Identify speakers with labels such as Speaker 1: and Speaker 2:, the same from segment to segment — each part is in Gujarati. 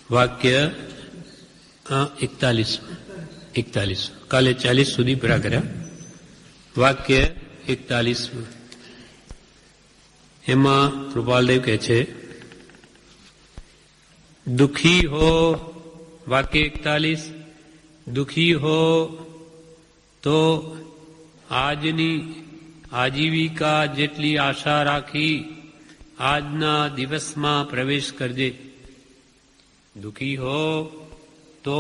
Speaker 1: વાક્ય 41 કાલે 40 સુધી પૂરા કર્યા. વાક્ય 41 એમાં કૃપાલદેવ કહે છે, દુખી હો, વાક્ય 41, દુખી હો તો આજની આજીવિકા જેટલી આશા રાખી આજના દિવસમાં પ્રવેશ કરજે. દુખી હો તો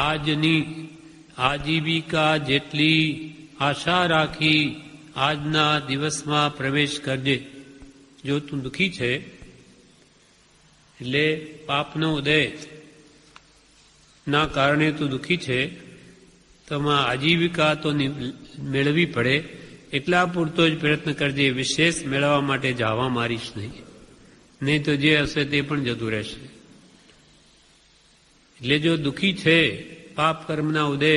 Speaker 1: આજની આજીવિકા જેટલી આશા રાખી આજના દિવસમાં પ્રવેશ કરજે. જો તું દુખી છે એટલે પાપનો ઉદય ના કારણે તું દુખી છે, તો આજીવિકા તો મેળવી પડે, એટલા પૂરતો જ પ્રયત્ન કરજે. વિશેષ મેળવવા માટે જાવા મારીશ નહીં તો જે હશે તે પણ જતું રહેશે. એટલે જો દુખી છે પાપ કર્મના ઉદય,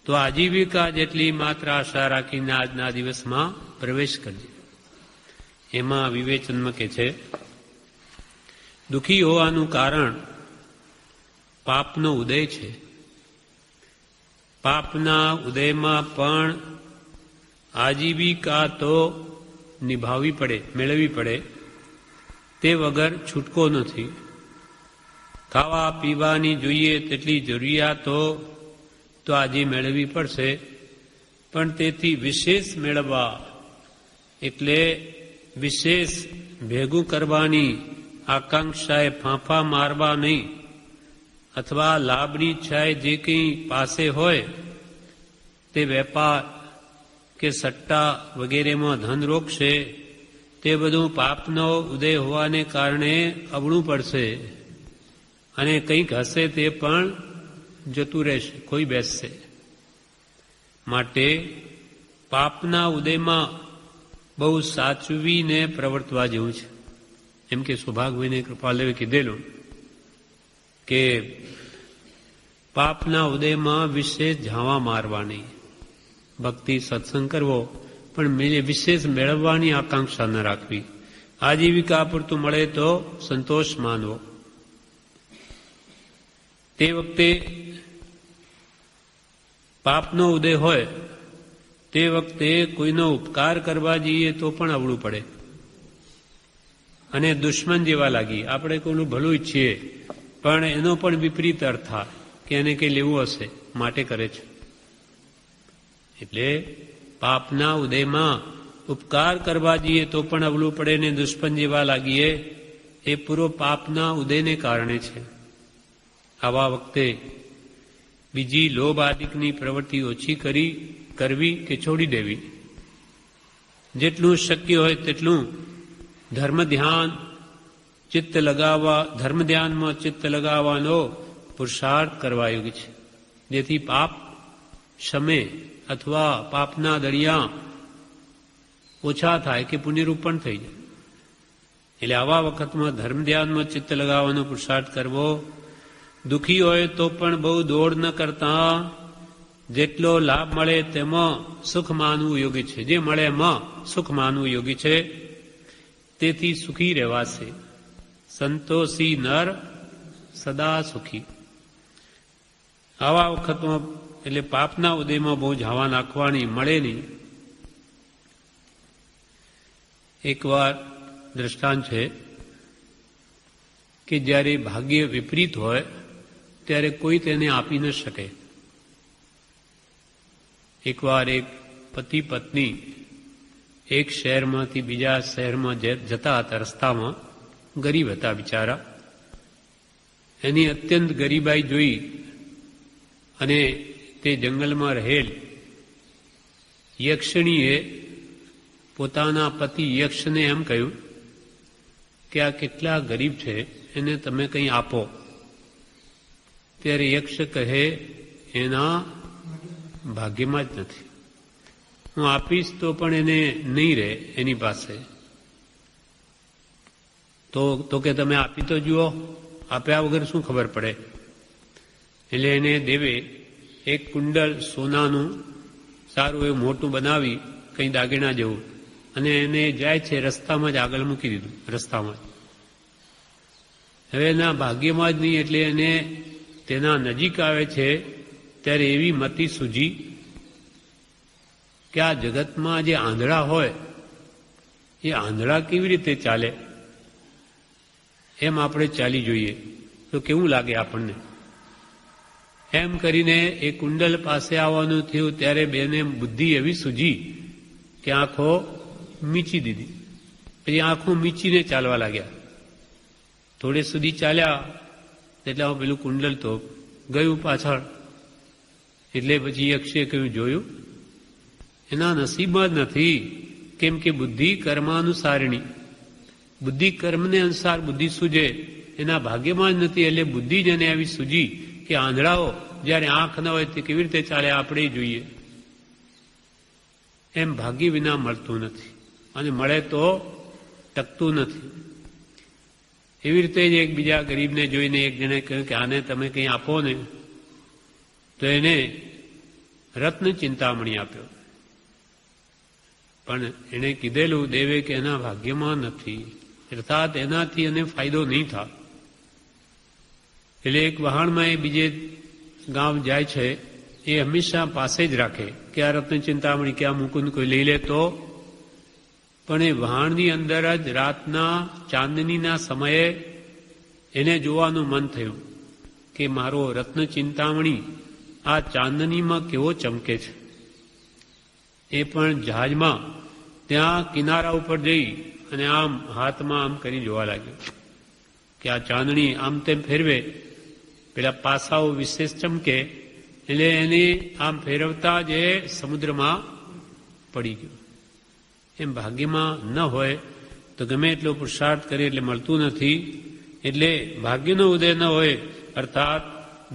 Speaker 1: તો આજીવિકા જેટલી માત્ર આશા રાખીને આજના દિવસમાં પ્રવેશ કરજે. એમાં વિવેચનમાં કે છે, દુખી હોવાનું કારણ પાપનો ઉદય છે. પાપના ઉદયમાં પણ આજીવિકા તો નિભાવવી પડે, મેળવવી પડે, તે વગર છૂટકો નથી. ખાવા પીવાની જોઈએ તેટલી જરૂરિયાતો તો આજે મેળવવી પડશે, પણ તેથી વિશેષ મેળવવા એટલે વિશેષ ભેગું કરવાની આકાંક્ષાએ ફાંફા મારવા નહીં, અથવા લાભની ઈચ્છાએ જે કંઈ પાસે હોય તે વેપાર કે સટ્ટા વગેરેમાં ધન રોકશે, તે બધું પાપનો ઉદય હોવાને કારણે અવળું પડશે અને કંઈક હશે તે પણ જતું રહેશે, કોઈ બેસશે. માટે પાપના ઉદયમાં બહુ સાચવીને પ્રવર્તવા જેવું છે. એમ કે સૌભાગભાઈને કૃપાલદેવે કીધેલું કે પાપના ઉદયમાં વિશેષ ઝાવા મારવા નહીં. ભક્તિ સત્સંગ કરવો પણ વિશેષ મેળવવાની આકાંક્ષા ન રાખવી. આજીવિકા પૂરતું મળે તો સંતોષ માનવો. તે વખતે પાપનો ઉદય હોય તે વખતે કોઈનો ઉપકાર કરવા જઈએ તો પણ અવળું પડે અને દુશ્મન જેવા લાગી. આપણે કોઈનું ભલું ઈચ્છીએ પણ એનો પણ વિપરીત અર્થ થાય કે એને કંઈ લેવું હશે માટે કરે છે. એટલે પાપના ઉદયમાં ઉપકાર કરવા જઈએ તો પણ અવળું પડે ને દુશ્મન જેવા લાગીએ, એ પૂરો પાપના ઉદયને કારણે છે. આવા વખતે બીજી લોભ આદિકની પ્રવૃત્તિ ઓછી કરવી કે છોડી દેવી. જેટલું શક્ય હોય તેટલું ધર્મ ધ્યાનમાં ચિત્ત લગાવવાનો પુરુષાર્થ કરવા યોગ્ય છે, જેથી પાપ શમે અથવા પાપના દરિયા ઓછા થાય કે પુણ્યરૂપ પણ થઈ જાય. એટલે આવા વખતમાં ધર્મ ધ્યાનમાં ચિત્ત લગાવવાનો પુરુષાર્થ કરવો. દુઃખી હોય તો પણ બહુ દોડ ન કરતા જેટલો લાભ મળે તેમાં સુખ માનવું યોગ્ય છે. જે મળે એમાં સુખ માનવું યોગ્ય છે. તેથી સુખી રહેવાશે. સંતોષી નર સદા સુખી. આવા વખતમાં એટલે પાપના ઉદયમાં બહુ ઝાવા નાખવાની મળે નહીં. એકવાર દ્રષ્ટાંત છે કે જ્યારે ભાગ્ય વિપરીત હોય ત્યારે કોઈ તેને આપી ન શકે. એકવાર એક પતિ પત્ની એક શહેરમાંથી બીજા શહેરમાં જતા હતા. રસ્તામાં ગરીબ હતા બિચારા. એની અત્યંત ગરીબાઈ જોઈ અને તે જંગલમાં રહેલ યક્ષણીએ પોતાના પતિ યક્ષને એમ કહ્યું કે આ કેટલા ગરીબ છે, એને તમે કંઈ આપો. ત્યારે યક્ષ કહે, એના ભાગ્યમાં જ નથી. હું આપીશ તો પણ એને નહીં રહે એની પાસે. તો કે તમે આપી તો જુઓ, આપ્યા વગર શું ખબર પડે. એટલે એને દેવે એક કુંડલ સોનાનું સારું એવું મોટું બનાવી કંઈ દાગીના જેવું, અને એને જાય છે રસ્તામાં જ આગળ મૂકી દીધું. રસ્તામાં હવે એના ભાગ્યમાં જ નહીં, એટલે એને તેના નજીક આવે છે ત્યારે એવી મતિ સૂજી કે આ જગતમાં જે આંધળા હોય એ આંધળા કેવી રીતે ચાલે, એમ આપણે ચાલી જોઈએ તો કેવું લાગે આપણને. એમ કરીને એ કુંડલ પાસે આવવાનું થયું ત્યારે બેને બુદ્ધિ એવી સૂજી કે આંખો મીચી દીધી. પછી આંખો મીચીને ચાલવા લાગ્યા. થોડે સુધી ચાલ્યા એટલે પેલું કુંડલ તો ગયું પાછળ. એટલે પછી યક્ષે કહ્યું, જોયું એના નસીબમાં જ નથી, કેમ કે બુદ્ધિ કર્માનુસારિણી, બુદ્ધિ કર્મને અનુસાર બુદ્ધિ સૂજે, એના ભાગ્યમાં જ નથી. એટલે બુદ્ધિ જ એને આવી સૂજી કે આંધળાઓ જ્યારે આંખ ન હોય તે કેવી રીતે ચાલે આપણે જોઈએ. એમ ભાગ્ય વિના મળતું નથી, અને મળે તો ટકતું નથી. એવી રીતે જ એક બીજા ગરીબને જોઈને એક જણે કહ્યું કે આને તમે કંઈ આપો ને, તો એને રત્ન ચિંતામણી આપ્યો. પણ એણે કીધેલું દેવે કે એના ભાગ્યમાં નથી, અર્થાત એનાથી એને ફાયદો નહીં થાય. એટલે એક વહાણમાં એ બીજે ગામ જાય છે, એ હંમેશા પાસે જ રાખે કે આ રત્ન ચિંતામણી કે આ મુકુંદ કોઈ લઈ લે તો. પણ એ વહાણની અંદર જ રાતના ચાંદનીના સમયે એને જોવાનું મન થયું કે મારો રત્ન ચિંતામણી આ ચાંદનીમાં કેવો ચમકે છે. એ પણ જહાજમાં ત્યાં કિનારા ઉપર જઈ અને આમ હાથમાં આમ કરી જોવા લાગ્યો કે આ ચાંદણી આમ તેમ ફેરવે, પેલા પાસાઓ વિશેષ ચમકે. એટલે એને આમ ફેરવતા જ એ સમુદ્રમાં પડી ગયો. એમ ભાગ્યમાં ન હોય તો ગમે એટલો પુરુષાર્થ કરે એટલે મળતું નથી. એટલે ભાગ્યનો ઉદય ન હોય, અર્થાત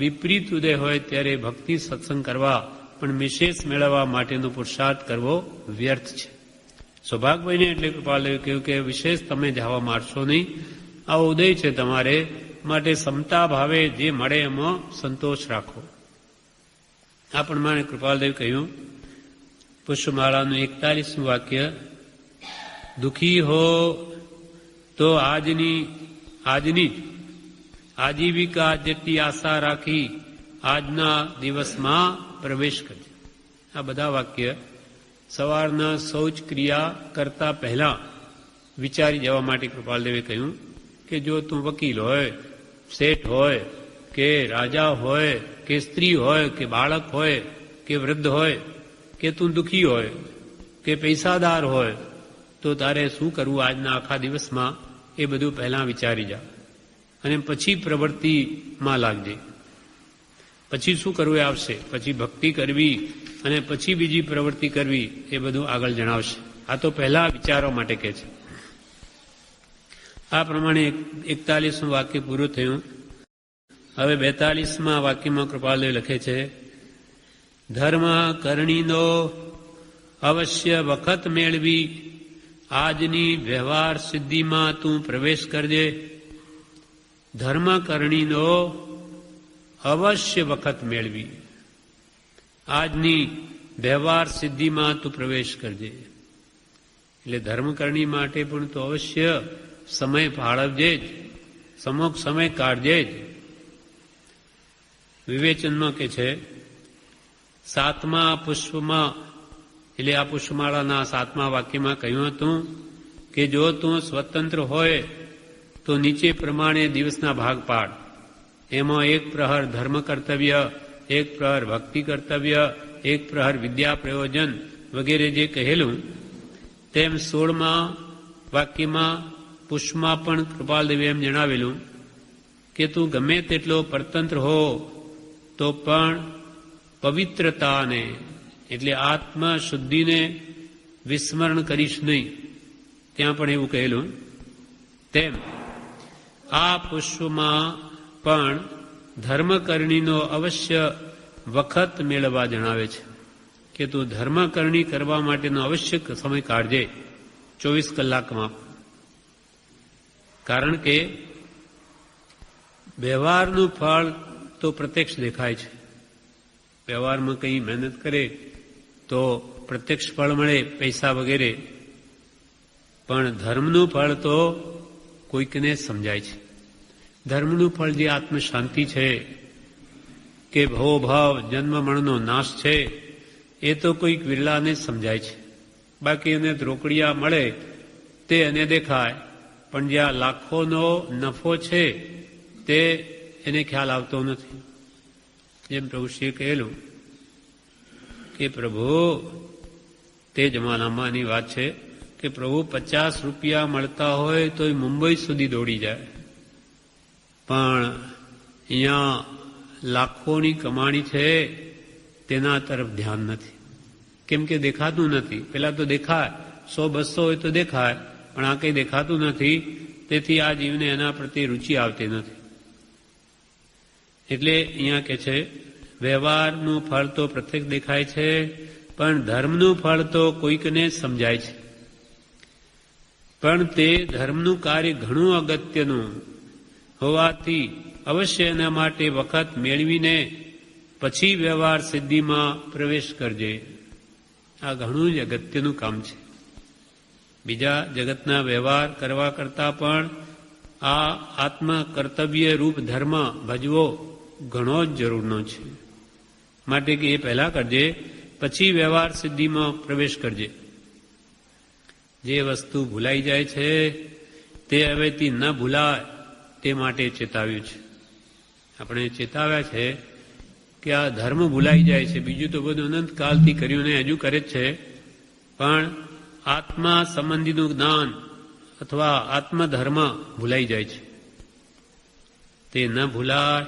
Speaker 1: વિપરીત ઉદય હોય, ત્યારે ભક્તિ સત્સંગ કરવા પણ વિશેષ મેળવવા માટેનો પુરુષાર્થ કરવો વ્યર્થ છે. સૌભાગભાઈને એટલે કૃપાલુ કહ્યું કે વિશેષ તમે જવા મારશો નહીં, આ ઉદય છે તમારે, માટે સમતા ભાવે જે મળે એમાં સંતોષ રાખો. આ પ્રમાણે કૃપાલદેવ કહ્યું. પુષ્પમાળાનું 41મું વાક્ય, દુઃખી હો તો આજની જ આજીવિકા જેટલી આશા રાખી આજના દિવસમાં પ્રવેશ કરજો. આ બધા વાક્ય સવારના શૌચ ક્રિયા કરતા પહેલા વિચારી જવા માટે કૃપાલદેવે કહ્યું કે જો તું વકીલ હોય, શેઠ હોય, કે રાજા હોય, કે સ્ત્રી હોય, કે બાળક હોય, કે વૃદ્ધ હોય, કે તું દુઃખી હોય, કે પૈસાદાર હોય, તો તારે શું કરવું આજના આખા દિવસમાં, એ બધું પહેલાં વિચારી જા અને પછી પ્રવૃત્તિમાં લાગજે. પછી શું કરવું એ આવશે, પછી ભક્તિ કરવી અને પછી બીજી પ્રવૃત્તિ કરવી, એ બધું આગળ જણાવશે. આ તો પહેલા વિચારવા માટે કહે છે. આ પ્રમાણે 41મું વાક્ય પૂરું થયું. હવે 42મા વાક્યમાં કૃપાલદેવ લખે છે, ધર્મ કરણીનો અવશ્ય વખત મેળવી આજની વ્યવહાર સિદ્ધિમાં તું પ્રવેશ કરજે. ધર્મ કરણીનો અવશ્ય વખત મેળવી આજની વ્યવહાર સિદ્ધિમાં તું પ્રવેશ કરજે. એટલે ધર્મકરણી માટે પણ તો અવશ્ય સમય ફાળવજે જ, સમોક સમય કાઢજે જ. વિવેચનમાં કે છે, 7મા પુષ્પમાં, એટલે આ પુષ્પમાળાના 7મા વાક્યમાં કહ્યું હતું કે જો તું સ્વતંત્ર હોય તો નીચે પ્રમાણે દિવસના ભાગ પાડ. એમાં 1 પ્રહર ધર્મ કર્તવ્ય, 1 પ્રહર ભક્તિ કર્તવ્ય, 1 પ્રહર વિદ્યા પ્રયોજન વગેરે જે કહેલું, તેમ 16મા વાક્યમાં પુષ્પમાં પણ કૃપાલદેવે એમ જણાવેલું કે તું ગમે તેટલો પરતંત્ર હો તો પણ પવિત્રતાને એટલે આત્મશુદ્ધિને વિસ્મરણ કરીશ નહીં. ત્યાં પણ એવું કહેલું. તેમ આ પુષ્પમાં પણ ધર્મકરણીનો અવશ્ય વખત મેળવવા જણાવે છે કે તું ધર્મકરણી કરવા માટેનો અવશ્ય સમય કાઢજે 24 કલાકમાં. કારણ કે વ્યવહારનું ફળ તો પ્રત્યક્ષ દેખાય છે. વ્યવહારમાં કંઈ મહેનત કરે તો પ્રત્યક્ષ ફળ મળે, પૈસા વગેરે. પણ ધર્મનું ફળ તો કોઈકને સમજાય છે. ધર્મનું ફળ જે આત્મ શાંતિ છે કે ભવભાવ જન્મ મરણનો નાશ છે, એ તો કોઈક વિરલાને જ સમજાય છે. બાકી એને રોકડિયા મળે તે એને દેખાય, પણ જે આ લાખોનો નફો છે તે એને ખ્યાલ આવતો નથી. જેમ પ્રભુશ્રીએ કહેલું કે પ્રભુ તે જમાનામાંની વાત છે કે પ્રભુ 50 રૂપિયા મળતા હોય તો એ મુંબઈ સુધી દોડી જાય, પણ અહીંયા લાખોની કમાણી છે તેના તરફ ધ્યાન નથી. કેમ કે દેખાતું નથી. પેલા તો દેખાય, 100-200 હોય તો દેખાય, પણ આ કંઈ દેખાતું નથી. તેથી આ જીવને એના પ્રત્યે રુચિ આવતી નથી. એટલે અહીંયા કે છે વ્યવહારનું ફળ તો પ્રત્યક્ષ દેખાય છે, પણ ધર્મનું ફળ તો કોઈકને સમજાય છે. પણ તે ધર્મનું કાર્ય ઘણું અગત્યનું હોવાથી અવશ્ય એના માટે વખત મેળવીને પછી વ્યવહાર સિદ્ધિમાં પ્રવેશ કરજે. આ ઘણું જ અગત્યનું કામ છે. બીજા જગતના વ્યવહાર કરવા કરતાં પણ આ આત્મ કર્તવ્ય રૂપ ધર્મ ભજવો ઘણો જ જરૂરનો છે. માટે કે એ પહેલા કરજે, પછી વ્યવહાર સિદ્ધિમાં પ્રવેશ કરજે. જે વસ્તુ ભૂલાઈ જાય છે તે હવેથી ન ભૂલાય તે માટે ચેતાવ્યું છે. આપણે ચેતાવ્યા છે કે આ ધર્મ ભૂલાઈ જાય છે, બીજું તો બધું અનંતકાલથી કર્યું ને હજુ કરે જ છે, પણ આત્મા સંબંધીનું જ્ઞાન અથવા આત્મધર્મ ભૂલાઈ જાય છે. તે ન ભૂલાય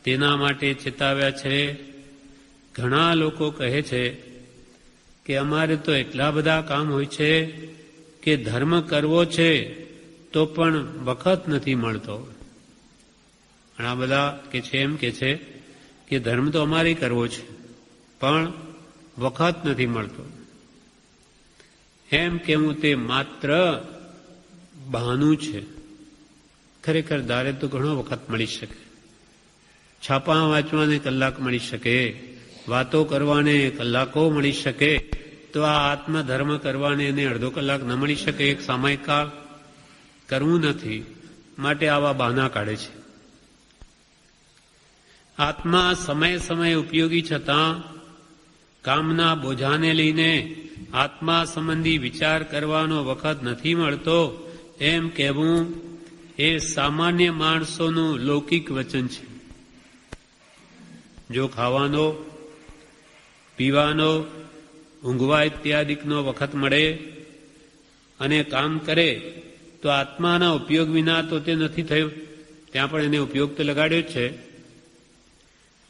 Speaker 1: તેના માટે ચેતાવ્યા છે. ઘણા લોકો કહે છે કે અમારે તો એટલા બધા કામ હોય છે કે ધર્મ કરવો છે તો પણ વખત નથી મળતો. ઘણા બધા કે છે એમ કે છે કે ધર્મ તો અમારે કરવો છે પણ વખત નથી મળતો. એમ કેવું તે માત્ર બહાનું છે. ખરેખર ધારે તો ઘણો વખત મળી શકે. છાપા વાંચવાને કલાક મળી શકે, વાતો કરવાને કલાકો મળી શકે, તો આ આત્મધર્મ કરવાને એને અડધો કલાક ન મળી શકે? એક સામયિક કાળ કરવું નથી માટે આવા બહાના કાઢે છે. આત્મા સમય સમય ઉપયોગી છતાં કામના બોજાને લઈને આત્મા સંબંધી વિચાર કરવાનો વખત નથી મળતો એમ કહેવું એ સામાન્ય માણસોનું લૌકિક વચન છે. જો ખાવાનો, પીવાનો, ઊંઘવા ઇત્યાદિકનો વખત મળે અને કામ કરે તો આત્માના ઉપયોગ વિના તો તે નથી થયું. ત્યાં પણ એને ઉપયોગ તો લગાડ્યો જ છે.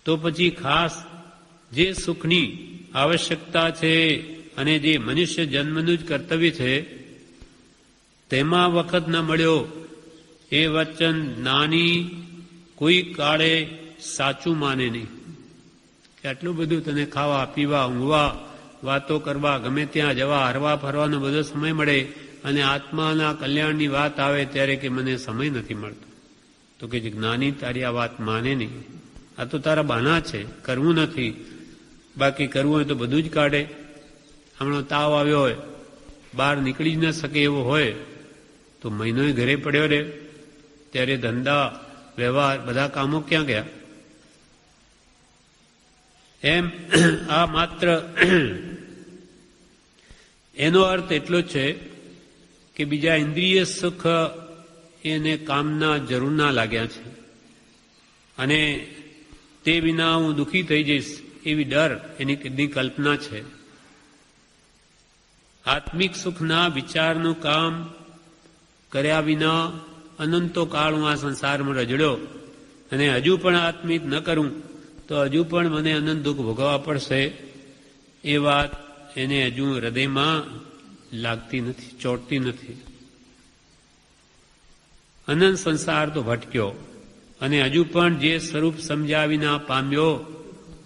Speaker 1: તો પછી ખાસ જે સુખની આવશ્યકતા છે અને જે મનુષ્ય જન્મનું જ કર્તવ્ય છે તેમાં વખત ન મળ્યો એ વચન નાની કોઈ કાળે સાચું માને નહીં. કે આટલું બધું તને ખાવા, પીવા, ઊંઘવા, વાતો કરવા, ગમે ત્યાં જવા, હરવા ફરવાનો બધો સમય મળે અને આત્માના કલ્યાણની વાત આવે ત્યારે કે મને સમય નથી મળતો. તો કે જ્ઞાની તારી આ વાત માને નહીં. આ તો તારા બહાના છે, કરવું નથી. બાકી કરવું હોય તો બધું જ કાઢે. હમણાં તાવ આવ્યો હોય, બહાર નીકળી જ ન શકે એવો હોય તો મહિનોય ઘરે પડ્યો રહે. ત્યારે ધંધા, વ્યવહાર, બધા કામો ક્યાં ગયા? એમ આ માત્ર એનો અર્થ એટલો જ છે કે બીજા ઇન્દ્રિય સુખ એને કામના જરૂરના લાગ્યા છે અને તે વિના હું દુઃખી થઈ જઈશ એવી ડર એની કલ્પના છે. આત્મિક સુખના વિચારનું કામ કર્યા વિના અનંતો કાળ હું આ સંસારમાં રજડ્યો અને હજુ પણ આત્મિક ન કરું તો હજુ પણ મને અનંત દુઃખ ભોગવવા પડશે એ વાત એને હજુ હૃદયમાં લાગતી નથી, ચોંટતી નથી. અનંત સંસાર તો ભટક્યો અને હજુ પણ જે સ્વરૂપ સમજ્યા વિના પામ્યો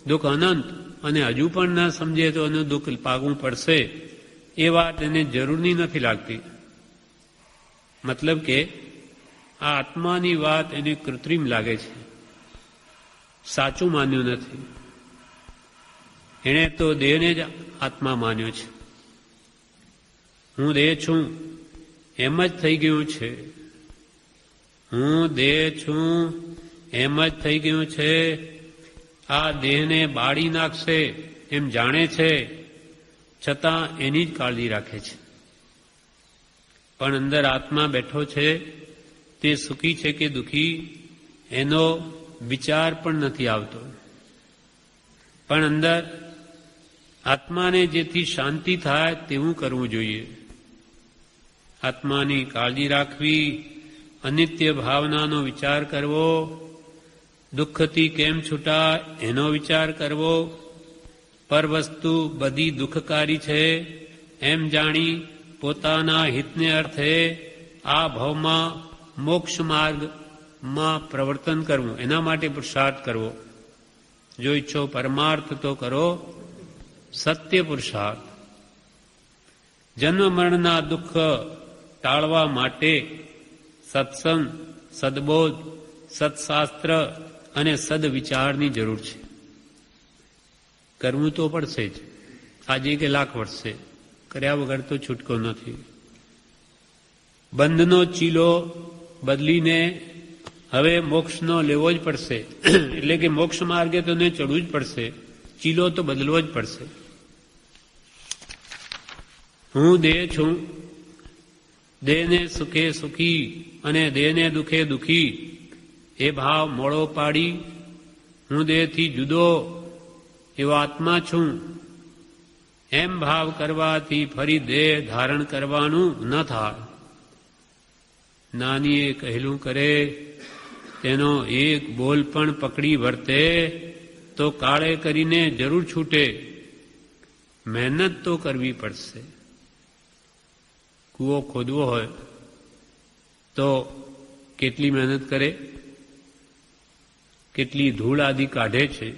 Speaker 1: દુઃખ અનંત, અને હજુ પણ ન સમજે તો એનું દુઃખ પાગવું પડશે એ વાત એને જરૂરની નથી લાગતી. મતલબ કે આ આત્માની વાત એને કૃત્રિમ લાગે છે, સાચું માન્યું નથી. એણે તો દેહને જ આત્મા માન્યો છે. હું દેહ છું એમ જ થઈ ગયું છે. હું દેહ છું એમ જ થઈ ગયું છે, આ દેહને બાળી નાખશે એમ જાણે છે, છતાં એની જ કાળજી રાખે છે. પણ અંદર આત્મા બેઠો છે તે સુખી છે કે દુઃખી એનો વિચાર પણ નથી આવતો. પણ અંદર આત્માને જેથી શાંતિ થાય તેવું કરવું જોઈએ. આત્માની કાળજી રાખવી, અનિત્ય ભાવનાનો વિચાર કરવો, દુઃખથી કેમ છૂટાય એનો વિચાર કરવો, પર વસ્તુ બધી દુઃખકારી છે એમ જાણી પોતાના હિતને અર્થે આ ભાવમાં મોક્ષ માર્ગમાં પ્રવર્તન કરવું, એના માટે પુરુષાર્થ કરવો. જો ઈચ્છો પરમાર્થ તો કરો સત્ય પુરુષાર્થ. જન્મ મરણના દુઃખ ટાળવા માટે સત્સંગ, સદબોધ, સત્શાસ્ત્ર અને સદવિચારની જરૂર છે. કરવું તો પડશે જ, આજે કે લાખ વર્ષે કર્યા વગર તો છૂટકો નથી. બંધનો ચીલો બદલીને હવે મોક્ષનો લેવો જ પડશે. એટલે કે મોક્ષ માર્ગે તો ને ચડવું જ પડશે, ચીલો તો બદલવો જ પડશે. હું દેહ છું, દેહને સુખે સુખી અને દેહને દુઃખે દુઃખી એ ભાવ મોડો પાડી હું દેહથી જુદો એવો આત્મા છું એમ ભાવ કરવાથી ફરી દેહ ધારણ કરવાનું ન થાય. નાનીએ કહેલું કરે તેનો એક બોલ પણ પકડી વર્તે તો કાળે કરીને જરૂર છૂટે. મહેનત તો કરવી પડશે. કૂવો ખોદવો હોય તો કેટલી મહેનત કરે, કેટલી ધૂળ આદિ કાઢે છે,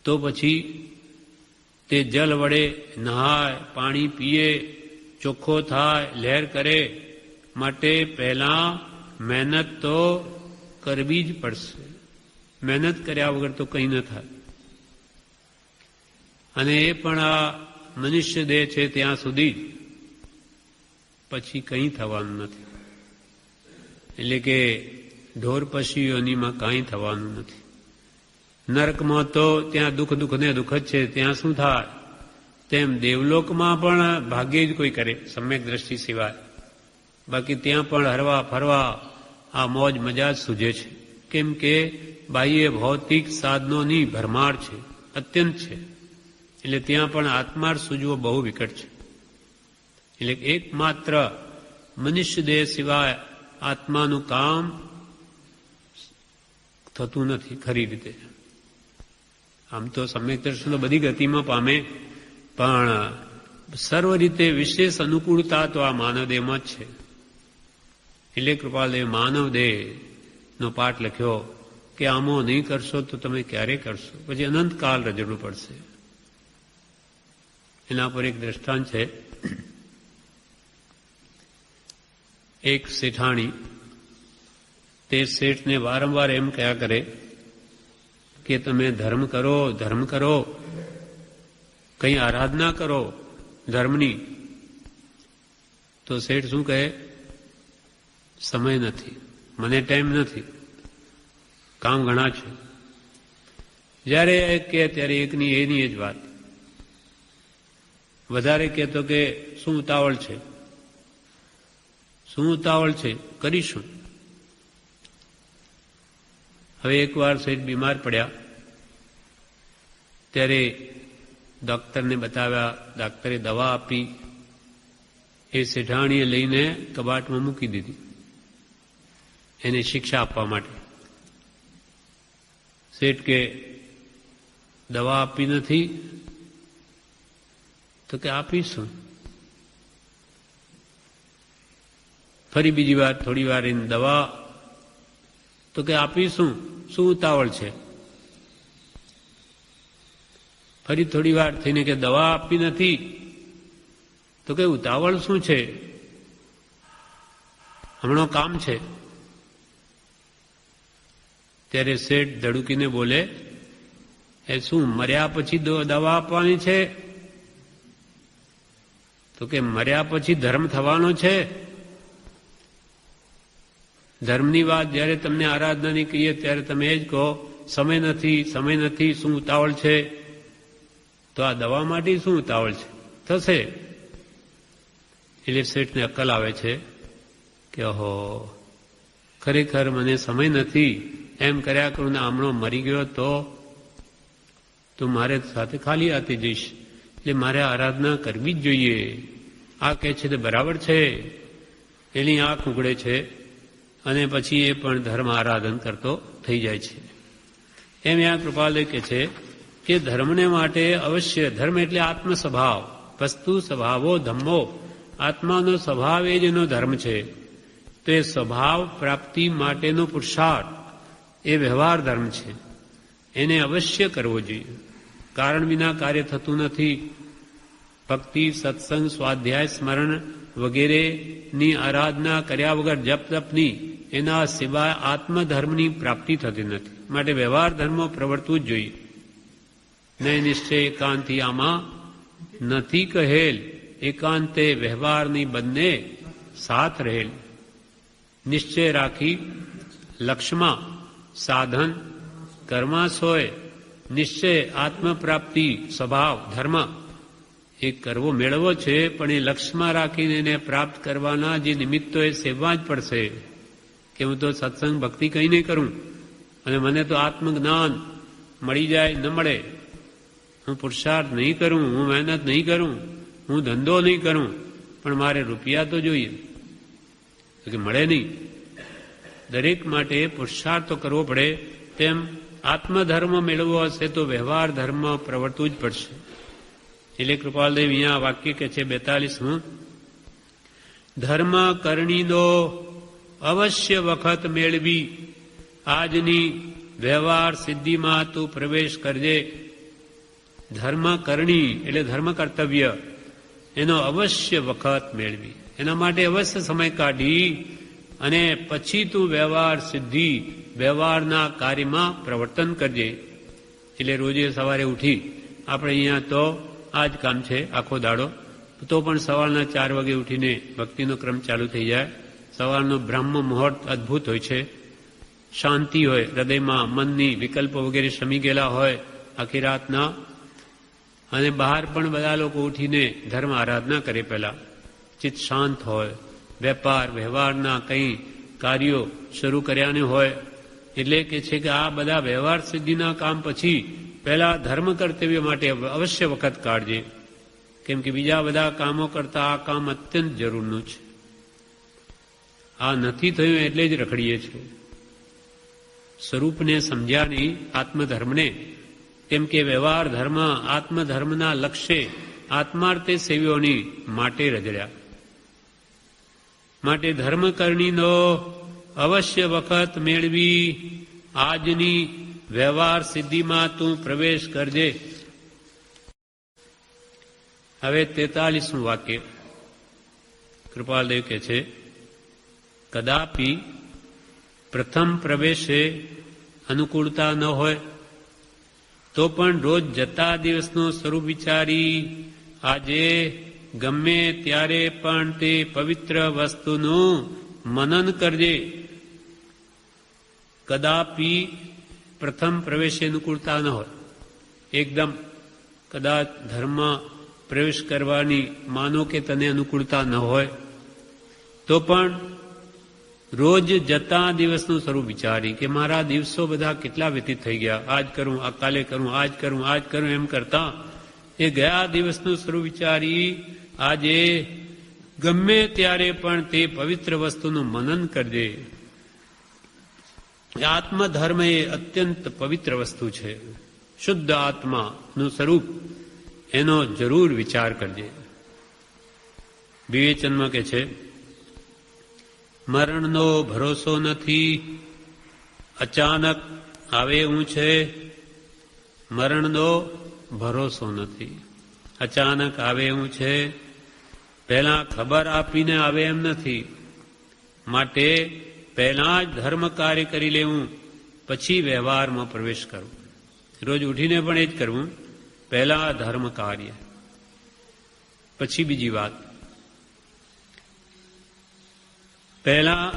Speaker 1: તો પછી તે જલ વડે નહાય, પાણી પીએ, ચોખ્ખો થાય, લહેર કરે, માટે પહેલાં મહેનત તો કરવી જ પડશે. મહેનત કર્યા વગર તો કંઈ ન થાય. અને એ પણ આ મનુષ્ય દેહ છે ત્યાં સુધી જ, પછી કંઈ થવાનું નથી. એટલે કે ઢોર પશુઓનીમાં કાંઈ થવાનું નથી. નરકમાં તો ત્યાં દુઃખ દુઃખ ને દુઃખ જ છે, ત્યાં શું થાય? તેમ દેવલોકમાં પણ ભાગ્યે જ કોઈ કરે સમ્યક દ્રષ્ટિ સિવાય. બાકી ત્યાં પણ હરવા ફરવા આ મોજ મજા જ સૂજે છે. કેમ કે બાહ્ય ભૌતિક સાધનોની ભરમાર છે, અત્યંત છે. એટલે ત્યાં પણ આત્માર સૂજવો બહુ વિકટ છે. એટલે એકમાત્ર મનુષ્ય દેહ સિવાય આત્માનું કામ થતું નથી ખરી રીતે. આમ તો સમ્યક દર્શન બધી ગતિમાં પામે, પણ સર્વ રીતે વિશેષ અનુકૂળતા તો આ માનવદેહમાં જ છે. એટલે કૃપાલદેવ માનવદેહનો પાઠ લખ્યો કે આમો નહીં કરશો તો તમે ક્યારે કરશો, પછી અનંતકાળ રજડવું પડશે. એના પર એક દ્રષ્ટાંત છે. એક શેઠાણી તે શેઠને વારંવાર એમ કહ્યા કરે કે તમે ધર્મ કરો, ધર્મ કરો, કંઈ આરાધના કરો ધર્મની. તો શેઠ શું કહે? સમય નથી, મને ટાઈમ નથી, કામ ઘણા છે. જ્યારે એક કહે ત્યારે એકની એની એ જ વાત. વધારે કહેતો કે શું ઉતાવળ છે, શું ઉતાવળ છે, કરીશું. હવે એકવાર શેઠ બીમાર પડ્યા ત્યારે ડૉક્ટરને બતાવ્યા, ડૉક્ટરે દવા આપી, એ શેઠાણીએ લઈને કબાટમાં મૂકી દીધી એને શિક્ષા આપવા માટે. શેઠ કે દવા આપી નથી, તો કે આપીશું. ફરી બીજી વાર થોડી વાર એને દવા, તો કે આપીશું, શું ઉતાવળ છે? ફરી થોડી વાર થઈને કે દવા આપી નથી, તો કે ઉતાવળ શું છે, હમણાં કામ છે. ત્યારે શેઠ ધડુકીને બોલે, એ શું મર્યા પછી દવા આપવાની છે? તો કે મર્યા પછી ધર્મ થવાનો છે. ધર્મની વાત જ્યારે તમને આરાધનાની કહીએ ત્યારે તમે એ જ કહો સમય નથી, શું ઉતાવળ છે? તો આ દવા માટે શું ઉતાવળ છે? થશે. એટલે શેઠને અક્કલ આવે છે કે ઓહો, ખરેખર મને સમય નથી એમ કર્યા કરું ને આમણો મરી ગયો તો મારે સાથે ખાલી હાથે જઈશ, એટલે મારે આરાધના કરવી જ જોઈએ. આ કહે છે તે બરાબર છે. એની આંખ ઉઘડે છે અને પછી એ પણ ધર્મ આરાધન કરતો થઈ જાય છે. એમ આ કૃપાલય કહે છે કે ધર્મને માટે અવશ્ય, ધર્મ એટલે આત્મ સ્વભાવ, વસ્તુ સ્વભાવો ધમ્મો, આત્માનો સ્વભાવ એ જ એનો ધર્મ છે. તો એ સ્વભાવ પ્રાપ્તિ માટેનો પુરુષાર્થ એ વ્યવહાર ધર્મ છે, એને અવશ્ય કરવો જોઈએ. કારણ વિના કાર્ય થતું નથી. ભક્તિ, સત્સંગ, સ્વાધ્યાય, સ્મરણ વગેરેની આરાધના કર્યા વગર, જપ તપની, એના સિવાય આત્મધર્મની પ્રાપ્તિ થતી નથી. માટે વ્યવહાર ધર્મો પ્રવર્તવું જ જોઈએ. નહીં નિશ્ચય એકાંતી આમાં નથી કહેલ, એકાંતે વ્યવહારની બંને સાથ રહેલ. નિશ્ચય રાખી લક્ષ્યમાં સાધન કર્માશોય નિશ્ચય આત્મપ્રાપ્તિ સ્વભાવ ધર્મ એ કરવો મેળવો છે, પણ એ લક્ષ્યમાં રાખીને એને પ્રાપ્ત કરવાના જે નિમિત્તો એ સેવવા જ પડશે. કે હું તો સત્સંગ ભક્તિ કંઈ નહીં કરું અને મને તો આત્મજ્ઞાન મળી જાય ન મળે, હું પુરુષાર્થ નહીં કરું, હું મહેનત નહીં કરું, હું ધંધો નહીં કરું, પણ મારે રૂપિયા તો જોઈએ, કે મળે નહીં. દરેક માટે પુરુષાર્થ તો કરવો પડે. તેમ આત્મધર્મ મેળવવો હશે તો વ્યવહાર ધર્મ પ્રવર્તવું જ પડશે. એટલે કૃપાલદેવ અહીંયા વાક્ય કે છે 42મું, ધર્મ કરણીનો અવશ્ય વખત મેળવી આજની વ્યવહાર સિદ્ધિમાં તું પ્રવેશ કરજે. ધર્મ કરણી એટલે ધર્મ કર્તવ્ય, એનો અવશ્ય વખત મેળવી, એના માટે અવશ્ય સમય કાઢી અને પછી તું વ્યવહાર સિદ્ધિ, વ્યવહારના કાર્યમાં પ્રવર્તન કરજે. એટલે રોજે સવારે ઉઠી, આપણે અહીંયા તો આ જ કામ છે આખો દાડો, તો પણ સવારના 4 વાગે ઉઠીને ભક્તિનો ક્રમ ચાલુ થઈ જાય. સવારનો બ્રહ્મ મુહૂર્ત અદ્ભુત હોય છે. શાંતિ હોય હૃદયમાં, મનની વિકલ્પો વગેરે શમી ગયેલા હોય આખી રાતના, અને બહાર પણ બધા લોકો ઉઠીને ધર્મ આરાધના કરે. પહેલા ચિત્ત શાંત હોય, વેપાર વ્યવહારના કંઈ કાર્યો શરૂ કર્યાને હોય. એટલે કે છે કે આ બધા વ્યવહાર સિદ્ધિના કામ પછી પહેલા ધર્મ કર્તવ્ય માટે અવશ્ય વખત કાઢજે. કેમ કે બીજા બધા કામો કરતા આ કામ અત્યંત જરૂરનું છે. આ નથી થયું એટલે જ રખડીએ છીએ. સ્વરૂપને સમજ્યા નહીં, આત્મધર્મને. કેમ કે વ્યવહાર ધર્મ આત્મધર્મના લક્ષ્ય આત્માર્થે સેવ્યોની માટે રજડ્યા. માટે ધર્મકરણીનો અવશ્ય વખત મેળવી આજની વ્યવહાર સિદ્ધિમાં તું પ્રવેશ કરજે. હવે 43મું વાક્ય કૃપાલદેવ કહે છે, કદાપી પ્રથમ પ્રવેશે અનુકૂળતા ન હોય તો પણ રોજ જતા દિવસનું સ્વરૂપ વિચારી આજે ગમે ત્યારે પણ તે પવિત્ર વસ્તુનું મનન કરજે. કદાપી પ્રથમ પ્રવેશે અનુકૂળતા ન હોય, એકદમ કદાચ ધર્મમાં પ્રવેશ કરવાની માનો કે તને અનુકૂળતા ન હોય તો પણ રોજ જતા દિવસનું સ્વરૂપ વિચારી કે મારા દિવસો બધા કેટલા વ્યતીત થઈ ગયા, આજ કરું, આ કાલે કરું, આજ કરું, આજ કરું, એમ કરતા એ ગયા દિવસનું સ્વરૂપ વિચારી આજે ગમે ત્યારે પણ તે પવિત્ર વસ્તુનું મનન કરજે. આત્મધર્મ એ અત્યંત પવિત્ર વસ્તુ છે. શુદ્ધ આત્માનું સ્વરૂપ એનો જરૂર વિચાર કરજે. વિવેચનમાં કે છે, મરણનો ભરોસો નથી, અચાનક આવે એવું છે. મરણનો ભરોસો નથી, અચાનક આવે એવું છે. પહેલા ખબર આપીને આવે એમ નથી. માટે પહેલા જ ધર્મ કાર્ય કરી લેવું, પછી વ્યવહારમાં પ્રવેશ કરવો. રોજ ઉઠીને પણ એ જ કરવું. પહેલા ધર્મ કાર્ય, પછી બીજી વાત. પહેલા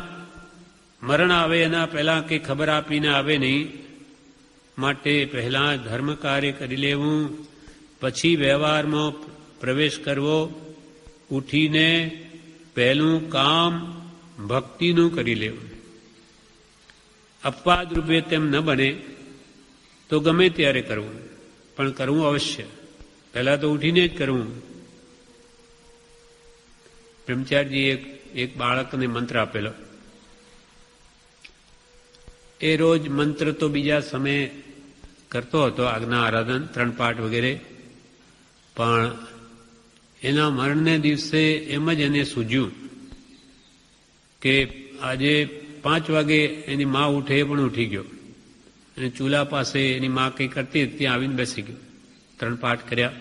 Speaker 1: મરણ આવે એના પહેલાં કંઈ ખબર આપીને આવે નહીં, માટે પહેલાં ધર્મ કાર્ય કરી લેવું, પછી વ્યવહારમાં પ્રવેશ કરવો. ઉઠીને પહેલું કામ ભક્તિનું કરી લેવું. અપવાદ રૂપે તેમ ન બને તો ગમે ત્યારે કરવું, પણ કરવું અવશ્ય. પહેલાં તો ઉઠીને જ કરવું. બ્રહ્મચારીજીએ એક બાળકને મંત્ર આપેલો. એ રોજ મંત્ર તો બીજા સમયે કરતો હતો, આજ્ઞા આરાધન 3 પાઠ વગેરે, પણ એના મરણને દિવસે એમ જ એને સૂઝ્યું કે આજે 5 વાગે એની મા ઉઠે, એ પણ ઉઠી ગયો અને ચૂલા પાસે એની મા કંઈ કરતી ત્યાં આવીને બેસી ગયો. 3 પાઠ કર્યા.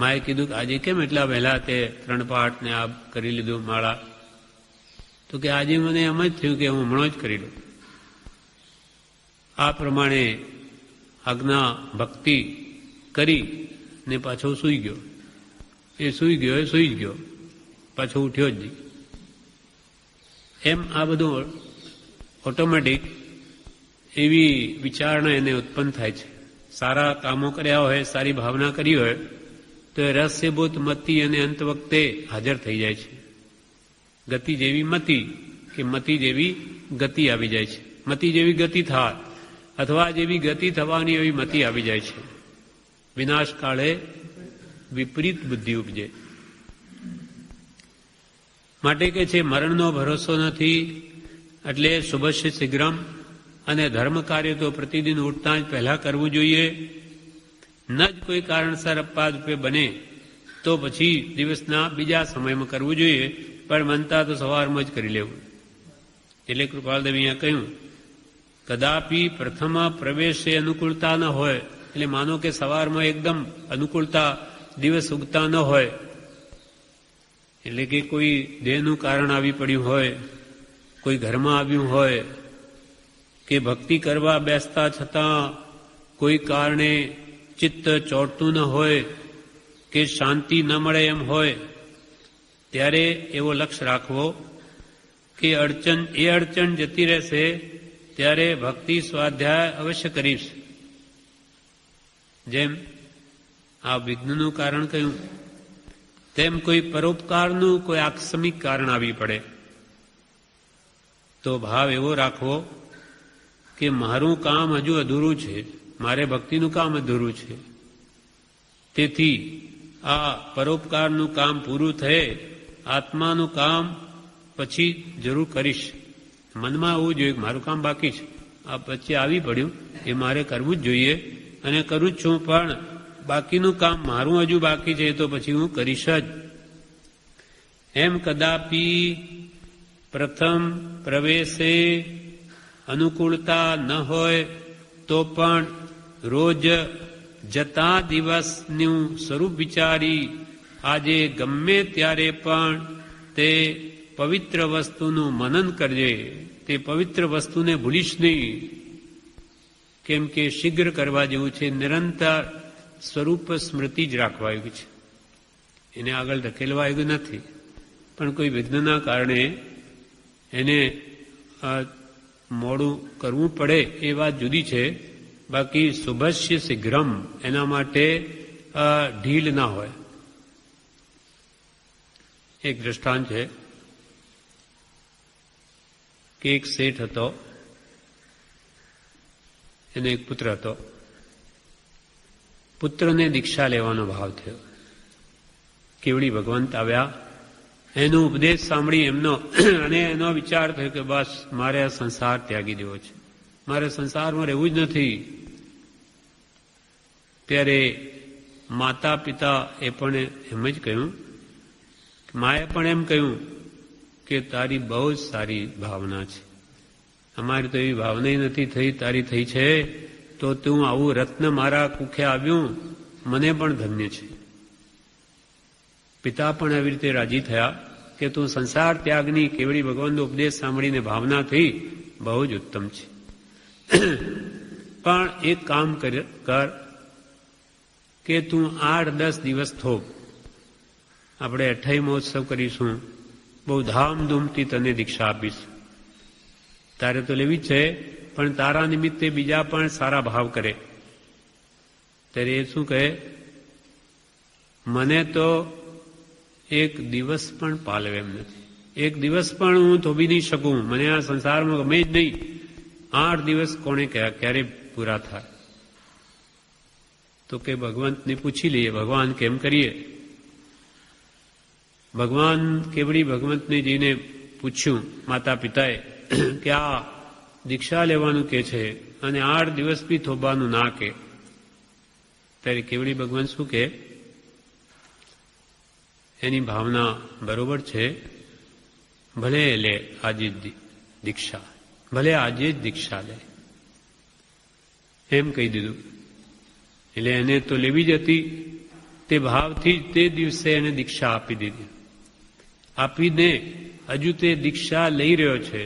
Speaker 1: માએ કીધું કે આજે કેમ એટલા વહેલા તે 3 પાઠ ને આ કરી લીધું માળા? તો કે આજે મને એમ જ થયું કે હું હમણાં જ કરી લઉં. આ પ્રમાણે આજ્ઞા ભક્તિ કરી ને પાછો સૂઈ ગયો. એ સૂઈ જ ગયો, પાછો ઉઠ્યો જ નહીં. એમ આ બધું ઓટોમેટિક એવી વિચારણા એને ઉત્પન્ન થાય છે. સારા કામો કર્યા હોય, સારી ભાવના કરી હોય તો એ રહસ્યભૂત મતિ અને અંત વખતે હાજર થઈ જાય છે. ગતિ જેવી મતિ કે મતિ જેવી ગતિ આવી જાય છે. મતિ જેવી ગતિ થાય અથવા જેવી ગતિ થવાની એવી મતિ આવી જાય છે. વિનાશ કાળે વિપરીત બુદ્ધિ ઉપજે. માટે કે છે મરણનો ભરોસો નથી, એટલે શુભસ્ય શીઘ્રમ અને ધર્મ કાર્ય તો પ્રતિદિન ઉઠતા જ પહેલા કરવું જોઈએ. ન જ કોઈ કારણસર અપવાદ રૂપે બને તો પછી દિવસના બીજા સમયમાં કરવું જોઈએ, પણ બનતા તો સવારમાં જ કરી લેવું. એટલે કૃપાલદેવ અહીંયા કહ્યું, કદાપી પ્રથમ પ્રવેશે અનુકૂળતા ન હોય, એટલે માનો કે સવારમાં એકદમ અનુકૂળતા દિવસ ઉગતા ન હોય, એટલે કે કોઈ દેહનું કારણ આવી પડ્યું હોય, કોઈ ઘરમાં આવ્યું હોય, કે ભક્તિ કરવા બેસતા છતાં કોઈ કારણે ચિત્ત ચોંટતું ન હોય કે શાંતિ ન મળે એમ હોય, ત્યારે એવો લક્ષ્ય રાખવો કે અડચણ જતી રહેશે ત્યારે ભક્તિ સ્વાધ્યાય અવશ્ય કરીશ. જેમ આ વિઘ્નનું કારણ કહ્યું તેમ કોઈ પરોપકારનું કોઈ આકસ્મિક કારણ આવી પડે તો ભાવ એવો રાખવો કે મારું કામ હજુ અધૂરું છે, મારે ભક્તિનું કામ અધૂરું છે, તેથી આ પરોપકારનું કામ પૂરું થયે આત્માનું કામ પછી જરૂર કરીશ. મનમાં આવવું જોઈએ કે મારું કામ બાકી છે, આ પછી આવી પડ્યું એ મારે કરવું જ જોઈએ અને કરું જ છું, પણ બાકીનું કામ મારું હજુ બાકી છે તો પછી હું કરીશ જ. એમ કદાપી પ્રથમ પ્રવેશે અનુકૂળતા ન હોય તો પણ રોજ જતા દિવસનું સ્વરૂપ વિચારી આજે ગમે ત્યારે પણ તે પવિત્ર વસ્તુનું મનન કરજે. તે પવિત્ર વસ્તુને ભૂલીશ નહીં, કેમ કે શીઘ્ર કરવા જેવું છે. નિરંતર સ્વરૂપ સ્મૃતિ જ રાખવા આવ્યું છે, એને આગળ ધકેલવા આવ્યું નથી. પણ કોઈ વિઘ્નના કારણે એને મોડું કરવું પડે એ વાત જુદી છે. બાકી શુભસ્ય શીઘ્રમ એના માટે ઢીલ ના હોય. એક દ્રષ્ટાંત છે કે એક શેઠ હતો, એને એક પુત્ર હતો. પુત્રને દીક્ષા લેવાનો ભાવ થયો. કેવડી ભગવંત આવ્યા, એનો ઉપદેશ સાંભળી એમનો અને એનો વિચાર થયો કે બસ મારે આ સંસાર ત્યાગી દેવો છે, મારે સંસારમાં રહેવું જ નથી. ત્યારે માતા પિતા એ પણ એમ જ કહ્યું, માએ પણ એમ કહ્યું કે તારી બહુ જ સારી ભાવના છે, અમારી તો એવી ભાવના નથી થઈ, તારી થઈ છે તો તું આવું રત્ન મારા કુખે આવ્યું મને પણ ધન્ય છે. પિતા પણ આવી રીતે રાજી થયા કે તું સંસાર ત્યાગની કેવડી ભગવાનનો ઉપદેશ સાંભળીને ભાવના થઈ, બહુ જ ઉત્તમ છે. પણ એક કામ કર કે તું 8-10 દિવસ થોભ, આપણે 28 મહોત્સવ કરીશું, બહુ ધામધૂમથી તને દીક્ષા આપીશ, તારે તો લેવી જ છે, પણ તારા નિમિત્તે બીજા પણ સારા ભાવ કરે. ત્યારે એ શું કહે, મને તો એક દિવસ પણ પાલવે એમ નથી, એક દિવસ પણ હું થોભી નહીં શકું, મને આ સંસારમાં ગમે જ નહીં. 8 દિવસ કોણે ક્યારે પૂરા થાય? તો કે ભગવંતને પૂછી લઈએ, ભગવાન કેમ કરીએ? ભગવાન કેવડી ભગવંતને જઈને પૂછ્યું માતા પિતાએ કે આ દીક્ષા લેવાનું કે છે અને 8 દિવસ બી થોભાનું ના કે. ત્યારે કેવડી ભગવાન શું કે, એની ભાવના બરોબર છે, ભલે લે આજે જ દીક્ષા, ભલે આજે જ દીક્ષા લે, એમ કહી દીધું. એટલે એને તો લેવી જ હતી, તે ભાવથી જ તે દિવસે એને દીક્ષા આપી દીધી. આપીને હજુ તે દીક્ષા લઈ રહ્યો છે,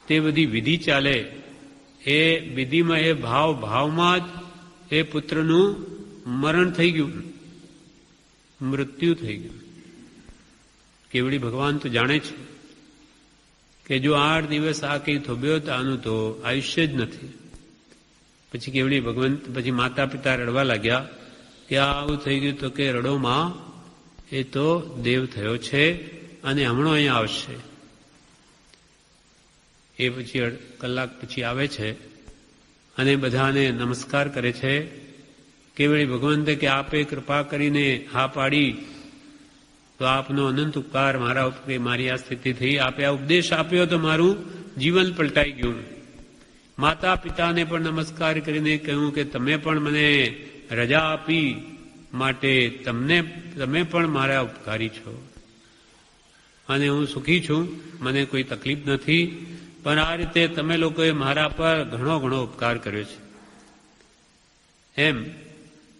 Speaker 1: તે બધી વિધિ ચાલે, એ વિધિમાં એ ભાવમાં જ એ પુત્રનું મરણ થઈ ગયું, મૃત્યુ થઈ ગયું. કેવડી ભગવાન તો જાણે છે કે જો 8 દિવસ આ કંઈ થોભ્યો તો આનું તો આયુષ્ય જ નથી. પછી કેવડી ભગવંત, પછી માતા પિતા રડવા લાગ્યા કે આવું થઈ ગયું. તો કે રડોમાં, એ તો દેવ થયો છે અને હમણાં અહીંયા આવશે. એ પછી કલાક પછી આવે છે અને બધાને નમસ્કાર કરે છે. કેવડી ભગવંતે કે આપે કૃપા કરીને હા પાડી તો આપનો અનંત ઉપકાર મારા ઉપર, મારી આ સ્થિતિ થઈ, આપે આ ઉપદેશ આપ્યો તો મારું જીવન પલટાઈ ગયું. માતા પિતાને પણ નમસ્કાર કરીને કહ્યું કે તમે પણ મને રજા આપી માટે તમે પણ મારા ઉપકારી છો અને હું સુખી છું, મને કોઈ તકલીફ નથી. પણ આ રીતે તમે લોકોએ મારા પર ઘણો ઘણો ઉપકાર કર્યો છે. એમ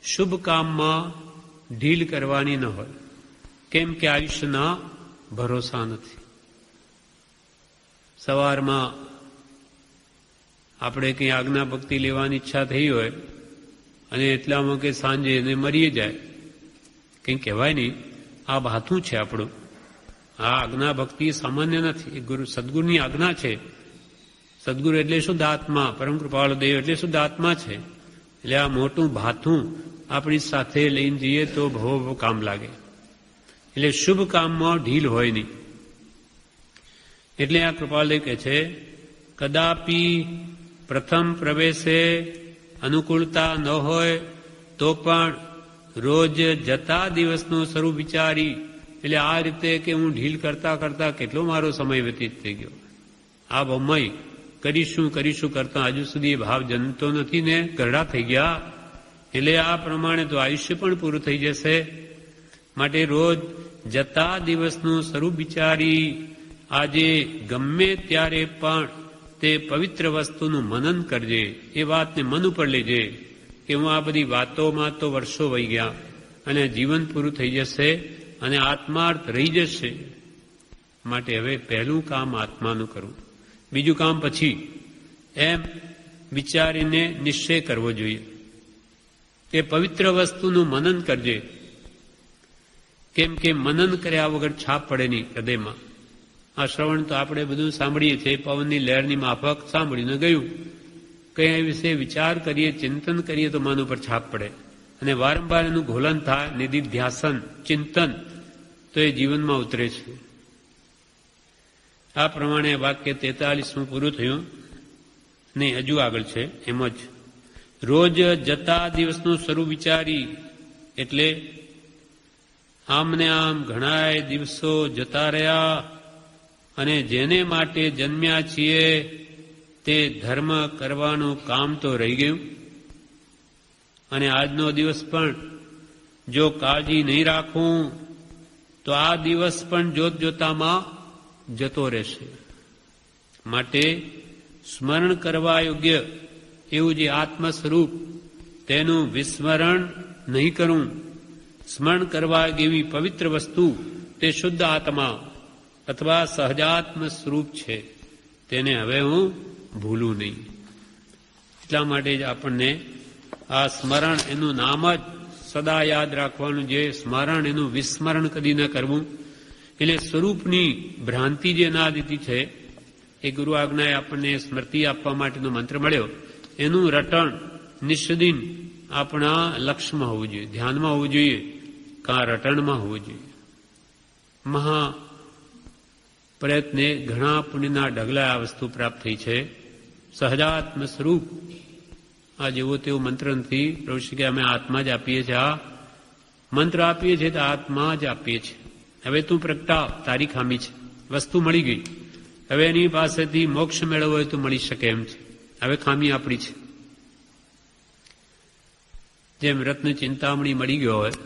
Speaker 1: શુભ કામમાં ઢીલ કરવાની ન હોય, કેમ કે આયુષ્યના ભરોસા નથી. સવારમાં આપણે કંઈ આજ્ઞા ભક્તિ લેવાની ઈચ્છા થઈ હોય અને એટલામાં કે સાંજે એને મરી જાય, કંઈ કહેવાય નહીં. આ ભાથું છે આપણું. આ આજ્ઞા ભક્તિ સામાન્ય નથી, ગુરુ સદગુરુની આજ્ઞા છે. સદગુરુ એટલે શુદ્ધ આત્મા, પરમ કૃપાળુ દેવ એટલે શુદ્ધ આત્મા છે. એટલે આ મોટું ભાથું આપણી સાથે લઈને જઈએ તો ભવો કામ લાગે. એટલે શુભ કામમાં ઢીલ હોય નહીં. એટલે આ કૃપાળદેવ કહે છે, કદાપી પ્રથમ પ્રવેશે અનુકૂળતા ન હોય તો પણ રોજ જતા દિવસનું સ્વરૂપ વિચારી, એટલે આ રીતે કે હું ઢીલ કરતા કરતા કેટલો મારો સમય વ્યતીત થઈ ગયો. આ બમ્મય કરીશું કરતા હજુ સુધી ભાવ જનતો નથી ને ગરડા થઈ ગયા. એટલે આ પ્રમાણે તો આયુષ્ય પણ પૂરું થઈ જશે. માટે રોજ જતા દિવસનું સ્વરૂપ વિચારી આજે ગમે ત્યારે પણ તે પવિત્ર વસ્તુનું મનન કરજે. એ વાતને મન ઉપર લેજે કે હું આ બધી વાતોમાં તો વર્ષો વહી ગયા અને જીવન પૂરું થઈ જશે અને આત્માર્થ રહી જશે. માટે હવે પહેલું કામ આત્માનું કરવું, બીજું કામ પછી, એમ વિચારીને નિશ્ચય કરવો જોઈએ કે પવિત્ર વસ્તુનું મનન કરજે. કેમ કે મનન કર્યા વગર છાપ પડે નહીં હૃદયમાં. આ શ્રવણ તો આપણે બધું સાંભળીએ છીએ, પવનની લહેરની માફક સાંભળીને ગયું. કંઈ વિશે વિચાર કરીએ, ચિંતન કરીએ તો મન ઉપર છાપ પડે અને વારંવાર એનું ઘોલન થાય, નિધિધ્યાસન ચિંતન, તો એ જીવનમાં ઉતરે છે. આ પ્રમાણે વાક્ય 43મું પૂરું થયું. નહીં, હજુ આગળ છે. એમ જ રોજ જતા દિવસનું સ્વરૂપ વિચારી, એટલે આમને આમ ઘણાય દિવસો જતા રહ્યા અને જેને માટે જન્મ્યા છીએ તે ધર્મ કરવાનું કામ તો રહી ગયું. અને આજનો દિવસ પણ જો કાળજી નહીં રાખું તો આ દિવસ પણ જોત જોતામાં જતો રહેશે. માટે સ્મરણ કરવા યોગ્ય એવું જે આત્મ સ્વરૂપ, તેનું વિસ્મરણ નહીં કરું. સ્મરણ કરવા એવી પવિત્ર વસ્તુ તે શુદ્ધ આત્મા અથવા સહજાત્મ સ્વરૂપ છે, તેને હવે હું ભૂલું નહીં. એટલા માટે જ આપણને આ સ્મરણ, એનું નામ જ સદા યાદ રાખવાનું. જે સ્મરણ એનું વિસ્મરણ કદી ન કરવું. એટલે સ્વરૂપની ભ્રાંતિ જે ના દીધી છે એ ગુરુ આજ્ઞાએ આપણને સ્મૃતિ આપવા માટેનો મંત્ર મળ્યો, એનું રટણ નિષ્દિન આપણા લક્ષ્યમાં હોવું જોઈએ, ધ્યાનમાં હોવું જોઈએ, કાં રટણમાં હોવું જોઈએ. મહા પ્રયત્ને ઘણા પુણ્યના ઢગલા આ વસ્તુ પ્રાપ્ત થઈ છે. સહજાત્મ સ્વરૂપ આ જેવો તેવો મંત્ર નથી. પ્રભુ શ્રી કે અમે આત્મા જ આપીએ છીએ, આ મંત્ર આપીએ છીએ તો આત્મા જ આપીએ છીએ. હવે તું પ્રગટાવ, તારી ખામી છે, વસ્તુ મળી ગઈ, હવે એની પાસેથી મોક્ષ મેળવવો હોય તો મળી શકે એમ છે, હવે ખામી આપણી છે. જેમ રત્ન ચિંતામણી મળી ગયો હોય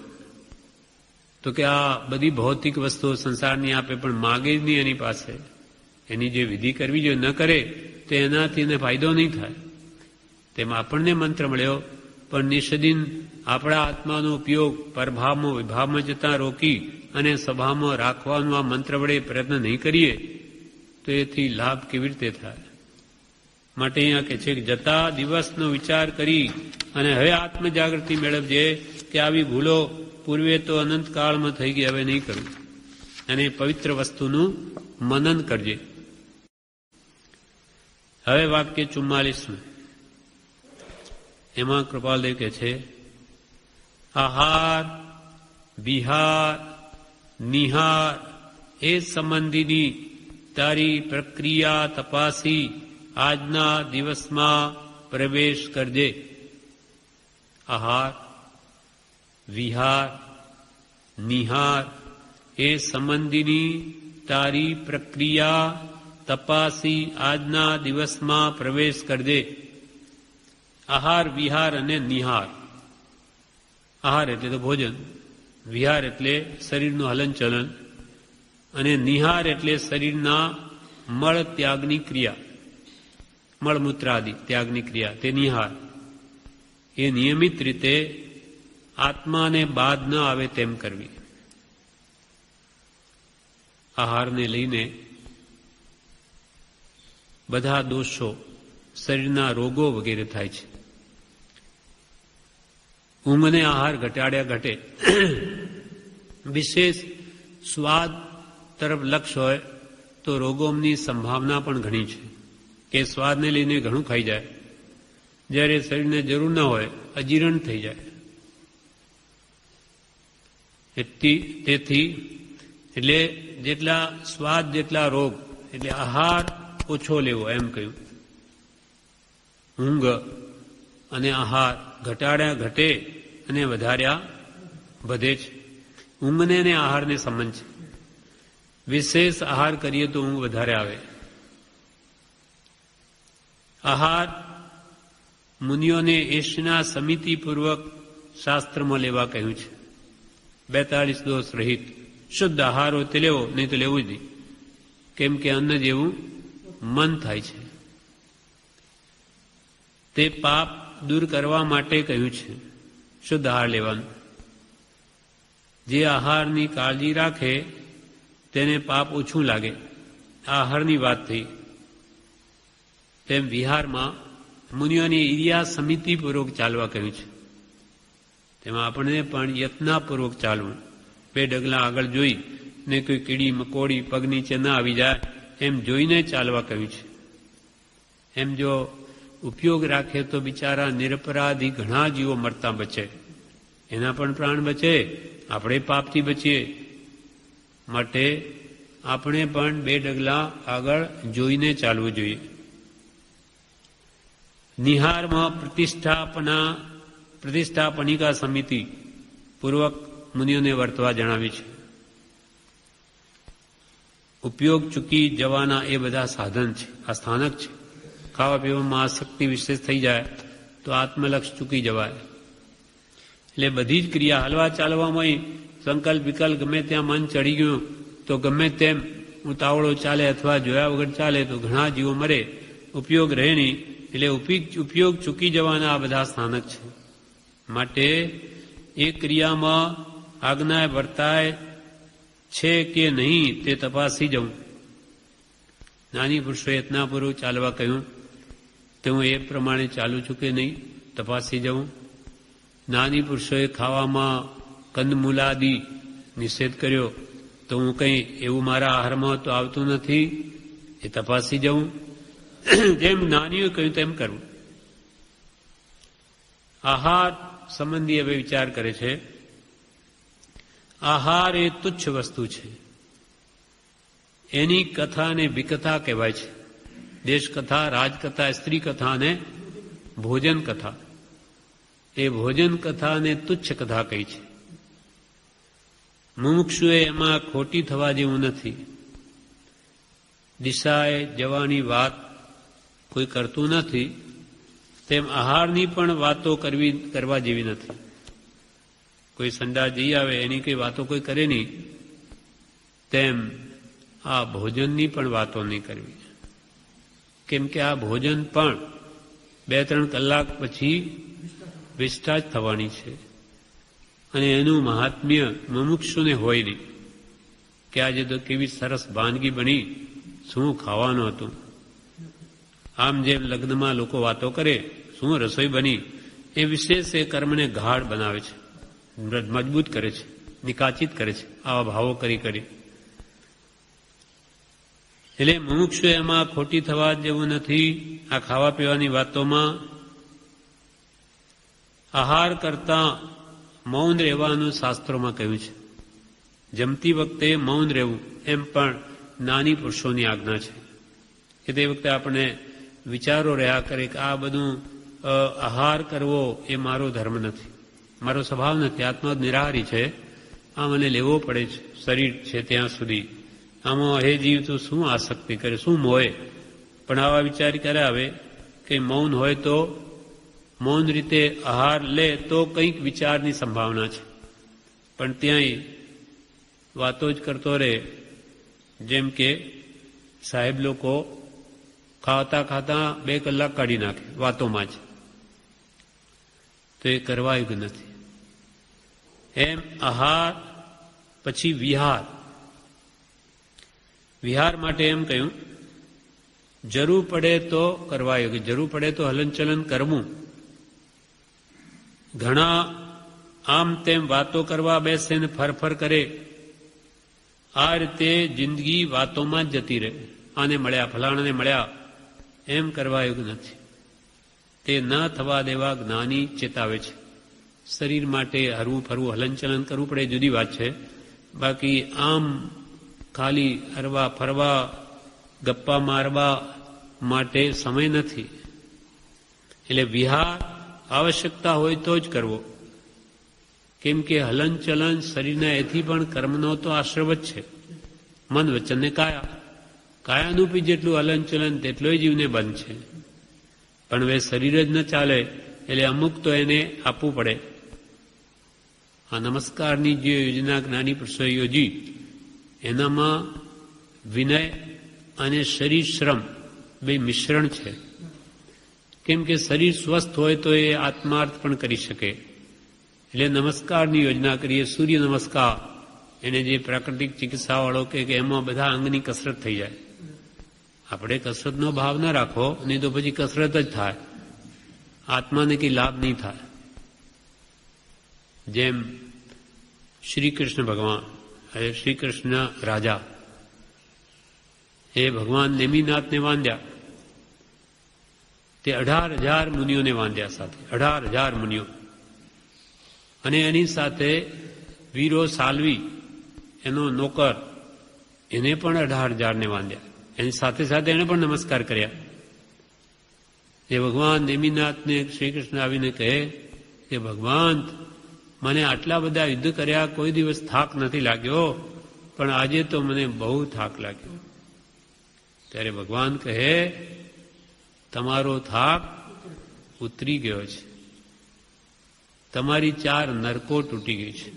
Speaker 1: તો કે આ બધી ભૌતિક વસ્તુઓ સંસારની આપે પણ માગે જ નહીં એની પાસે, એની જે વિધિ કરવી જોઈએ ન કરે તો એનાથી એને ફાયદો નહીં થાય. તેમાં આપણને મંત્ર મળ્યો, પણ નિષદિન આપણા આત્માનો ઉપયોગ પરભાવમાં વિભાવમાં જતાં રોકી અને સભામાં રાખવાનો આ મંત્ર વડે પ્રયત્ન નહીં કરીએ તો એથી લાભ કેવી રીતે થાય? માટે અહીંયા કહે છે કે જતા દિવસનો વિચાર કરી અને હવે આત્મજાગૃતિ મેળવજે કે આવી ભૂલો પૂર્વે તો અનંતકાળમાં થઈ ગઈ, હવે નહીં કરવું, અને પવિત્ર વસ્તુનું મનન કરજે. હવે વાક્ય 44 એમાં કૃપાલદેવ કહે છે, આહાર વિહાર નિહાર એ સંબંધીની તારી પ્રક્રિયા તપાસી આજના દિવસમાં પ્રવેશ કરજે. આહાર વિહાર નિહાર એ સંબંધીની તારી પ્રક્રિયા તપાસી આજના દિવસમાં પ્રવેશ કરજે. આહાર વિહાર અને નિહાર. આહાર એટલે તો ભોજન, વિહાર એટલે શરીરનું હલનચલન, અને નિહાર એટલે શરીરના મળ ત્યાગની ક્રિયા, મળમૂત્રાદિ ત્યાગની ક્રિયા, તે નિહાર. એ નિયમિત રીતે આત્માને બાદ ન આવે તેમ કરવી. આહારને લઈને બધા દોષો, શરીરના રોગો વગેરે થાય છે. ઊંઘને આહાર ઘટાડ્યા ઘટે. વિશેષ સ્વાદ તરફ લક્ષ હોય તો રોગોની સંભાવના પણ ઘણી છે, કે સ્વાદને લઈને ઘણું ખાઈ જાય, જ્યારે શરીરને જરૂર ન હોય અજીર્ણ થઈ જાય. તેથી એટલે જેટલા સ્વાદ જેટલા રોગ, એટલે આહાર ઓછો લેવો એમ કહ્યું. ઊંઘ અને આહાર ઘટાડ્યા ઘટે અને વધાર્યા વધે છે. ઊંઘને અને આહારને સંબંધ છે. વિશેષ આહાર કરીએ તો ઊંઘ વધારે આવે. આહાર મુનિઓને એશના સમિતિપૂર્વક શાસ્ત્રમાં લેવા કહ્યું છે. 42 દોષ રહિત શુદ્ધ આહાર હોય તે લેવો, નહીં તો લેવું જ નહીં, કેમ કે અન્ન જેવું મન થાય છે. તે પાપ દૂર કરવા માટે કહ્યું છે શુદ્ધ આહાર લેવાનું. જે આહારની કાળજી રાખે તેને પાપ ઓછું લાગે. આહારની વાત થઈ. તેમ વિહારમાં મુનિઓની ઈર્યા સમિતિપૂર્વક ચાલવા કહ્યું છે. તેમાં આપણને પણ યત્નાપૂર્વક ચાલવું. 2 ડગલા આગળ જોઈ ને કોઈ કીડી મકોડી પગ નીચે ન આવી જાય એમ જોઈને ચાલવા કહ્યું છે. એમ જો ઉપયોગ રાખે તો બિચારા નિરપરાધી ઘણા જીવો મરતા બચે, એના પણ પ્રાણ બચે, આપણે પાપથી બચીએ. માટે આપણે પણ 2 ડગલા આગળ જોઈને ચાલવું જોઈએ. નિહારમાં પ્રતિષ્ઠાપનિકા સમિતિ પૂર્વક મુનિઓને વર્તવા જણાવી છે. ઉપયોગ ચૂકી જવાના એ બધા સાધન છે, આ સ્થાનક છે. ખાવા પીવામાં આસક્તિ વિશેષ થઈ જાય તો આત્મલક્ષ ચૂકી જવાય. એટલે બધી જ ક્રિયા, હલવા ચાલવામાં સંકલ્પ વિકલ્પ ગમે ત્યાં મન ચડી ગયું તો ગમે તેમ ઉતાવળો ચાલે અથવા જોયા વગર ચાલે તો ઘણા જીવો મરે, ઉપયોગ રહે નહીં. એટલે ઉપયોગ ચૂકી જવાના આ બધા સ્થાનક છે. માટે એ ક્રિયામાં આજ્ઞા વર્તાય છે કે નહીં તે તપાસી જવું. નાની પુરુષોએ યત્નાપૂર્વક ચાલવા કહ્યું તો હું એ પ્રમાણે ચાલું છું કે નહીં તપાસી જવું. નાની પુરુષોએ ખાવામાં કંદમૂલાદિ નિષેધ કર્યો તો હું કંઈ એવું મારા આહારમાં તો આવતું નથી એ તપાસી જવું, જેમ જ્ઞાનીઓએ કહ્યું તેમ કરવું. આહાર સંબંધી હવે વિચાર કરે છે. આહાર એ તુચ્છ વસ્તુ છે. એની કથાને વિકથા કહેવાય છે. દેશકથા, રાજકથા, સ્ત્રી કથા અને ભોજન કથા. એ ભોજન કથાને તુચ્છ કથા કહી છે. મુમુક્ષુએ એમાં ખોટી થવા જેવું નથી. દિશાએ જવાની વાત કોઈ કરતું નથી, તેમ આહારની પણ વાતો કરવા જેવી નથી. કોઈ સંડાસ જઈ આવે એની કઈ વાતો કોઈ કરે નહીં, તેમ આ ભોજનની પણ વાતો નહીં કરવી. કેમ કે આ ભોજન પણ 2-3 કલાક પછી વિષ્ઠા જ થવાની છે. અને એનું મહાત્મ્ય મુમુક્ષુને હોય નહીં કે આજે તો કેવી સરસ વાનગી બની, શું ખાવાનું હતું. આમ જેમ લગ્નમાં લોકો વાતો કરે શું રસોઈ બની, એ વિશેષ એ કર્મને ગાઢ બનાવે છે, મજબૂત કરે છે, નિકાચિત કરે છે આવા ભાવો કરી. એટલે મુમુક્ષુ એમાં ખોટી થવા જેવું નથી. આ ખાવા પીવાની વાતોમાં આહાર કરતા મૌન રહેવાનું શાસ્ત્રોમાં કહ્યું છે. જમતી વખતે મૌન રહેવું એમ પણ નાની પુરુષોની આજ્ઞા છે. કે તે વખતે આપણે વિચારો રહ્યા કરે કે આ બધું આહાર કરવો એ મારો ધર્મ નથી, મારો સ્વભાવ નથી, આત્મા નિરાહારી છે, આ મને લેવો પડે છે, શરીર છે ત્યાં સુધી. આમાં હે જીવ તું શું આસક્તિ કરે, શું મોહે. પણ આવા વિચાર ક્યારે આવે કે મૌન હોય તો, મૌન રીતે આહાર લે તો કંઈક વિચારની સંભાવના છે. પણ ત્યાંય વાતો જ કરતો રહે. જેમ કે સાહેબ લોકો ખાતા ખાતા 2 કલાક કાઢી નાખે વાતોમાં જ, તો એ કરવાયું નથી. એમ આહાર પછી વિહાર. વિહાર માટે એમ કહ્યું જરૂર પડે તો કરવાયું, કે જરૂર પડે તો હલનચલન કરવું. ઘણા આમ તેમ વાતો કરવા બેસે ને ફરફર કરે. આ રીતે જિંદગી વાતોમાં જ જતી રહે. આને મળ્યા, ફલાણાને મળ્યા, એમ કરવાયું નથી. તે ન થવા દેવા જ્ઞાની ચેતાવે છે. શરીર માટે હરવું ફરવું હલનચલન કરવું પડે જુદી વાત છે, બાકી આમ ખાલી હરવા ફરવા ગપ્પા મારવા માટે સમય નથી. એટલે વિહાર આવશ્યકતા હોય તો જ કરવો. કેમ કે હલનચલન શરીરના એથી પણ કર્મનો તો આશ્રવ જ છે. મન વચન ને કાયા, કાયાનુપી જેટલું હલનચલન તેટલોય જીવને બંધ છે. પણ હવે શરીર જ ન ચાલે એટલે અમુક તો એને આપવું પડે. આ નમસ્કારની જે યોજના જ્ઞાની પુરુષોએ યોજી એનામાં વિનય અને શરીર શ્રમ બે મિશ્રણ છે. કેમ કે શરીર સ્વસ્થ હોય તો એ આત્માર્થ પણ કરી શકે. એટલે નમસ્કારની યોજના કરીએ. સૂર્ય નમસ્કાર એને જે પ્રાકૃતિક ચિકિત્સાવાળો કે એમાં બધા અંગની કસરત થઈ જાય. આપણે કસરતનો ભાવ ના રાખો, નહીં તો પછી કસરત જ થાય, આત્માને કંઈ લાભ નહીં થાય. જેમ શ્રી કૃષ્ણ ભગવાન, શ્રી કૃષ્ણ રાજા એ ભગવાન નેમિનાથને વાંધ્યા. તે 18,000 મુનિઓને વાંધ્યા સાથે, 18,000 મુનિઓ. અને એની સાથે વીરો સાલ્વી એનો નોકર, એને પણ 18,000 ને વાંધ્યા. એની સાથે સાથે એને પણ નમસ્કાર કર્યા. એ ભગવાન નેમિનાથને શ્રી કૃષ્ણ આવીને કહે કે ભગવાન, મને આટલા બધા યુદ્ધ કર્યા, કોઈ દિવસ થાક નથી લાગ્યો, પણ આજે તો મને બહુ થાક લાગ્યો. ત્યારે ભગવાન કહે તમારો થાક ઉતરી ગયો છે. તમારી 4 નરકો તૂટી ગઈ છે.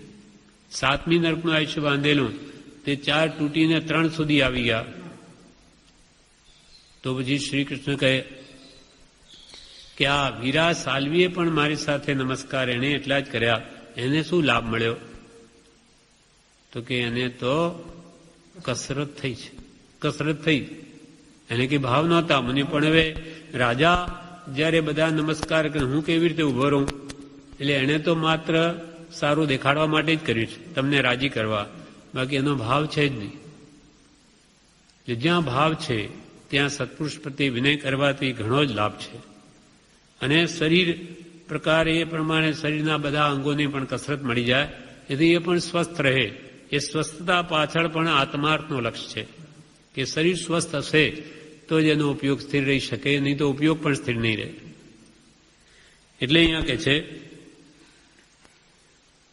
Speaker 1: 7મી નરકનું આયુષ્ય બાંધેલું, તે 4 તૂટીને 3 સુધી આવી ગયા. તો પછી શ્રી કૃષ્ણ કહે કે આ વીરા સાલ્વીએ પણ મારી સાથે નમસ્કાર એને એટલા જ કર્યા, એને શું લાભ મળ્યો? તો કે એને તો કસરત થઈ છે, કસરત થઈ. એને કઈ ભાવ નહોતા મને, પણ હવે રાજા જ્યારે બધા નમસ્કાર કરે હું કેવી રીતે ઉભો રહું? એટલે એણે તો માત્ર સારું દેખાડવા માટે જ કર્યું છે, તમને રાજી કરવા, બાકી એનો ભાવ છે જ નહીં. જ્યાં ભાવ છે ત્યાં સત્પુરુષ પ્રત્યે વિનય કરવાથી ઘણો જ લાભ છે. અને શરીર પ્રકારે એ પ્રમાણે શરીરના બધા અંગોની પણ કસરત મળી જાય, એથી એ પણ સ્વસ્થ રહે. એ સ્વસ્થતા પાછળ પણ આત્માર્થનો લક્ષ્ય છે કે શરીર સ્વસ્થ હશે તો જ એનો ઉપયોગ સ્થિર રહી શકે, નહીં તો ઉપયોગ પણ સ્થિર નહીં રહે. એટલે અહીંયા કહે છે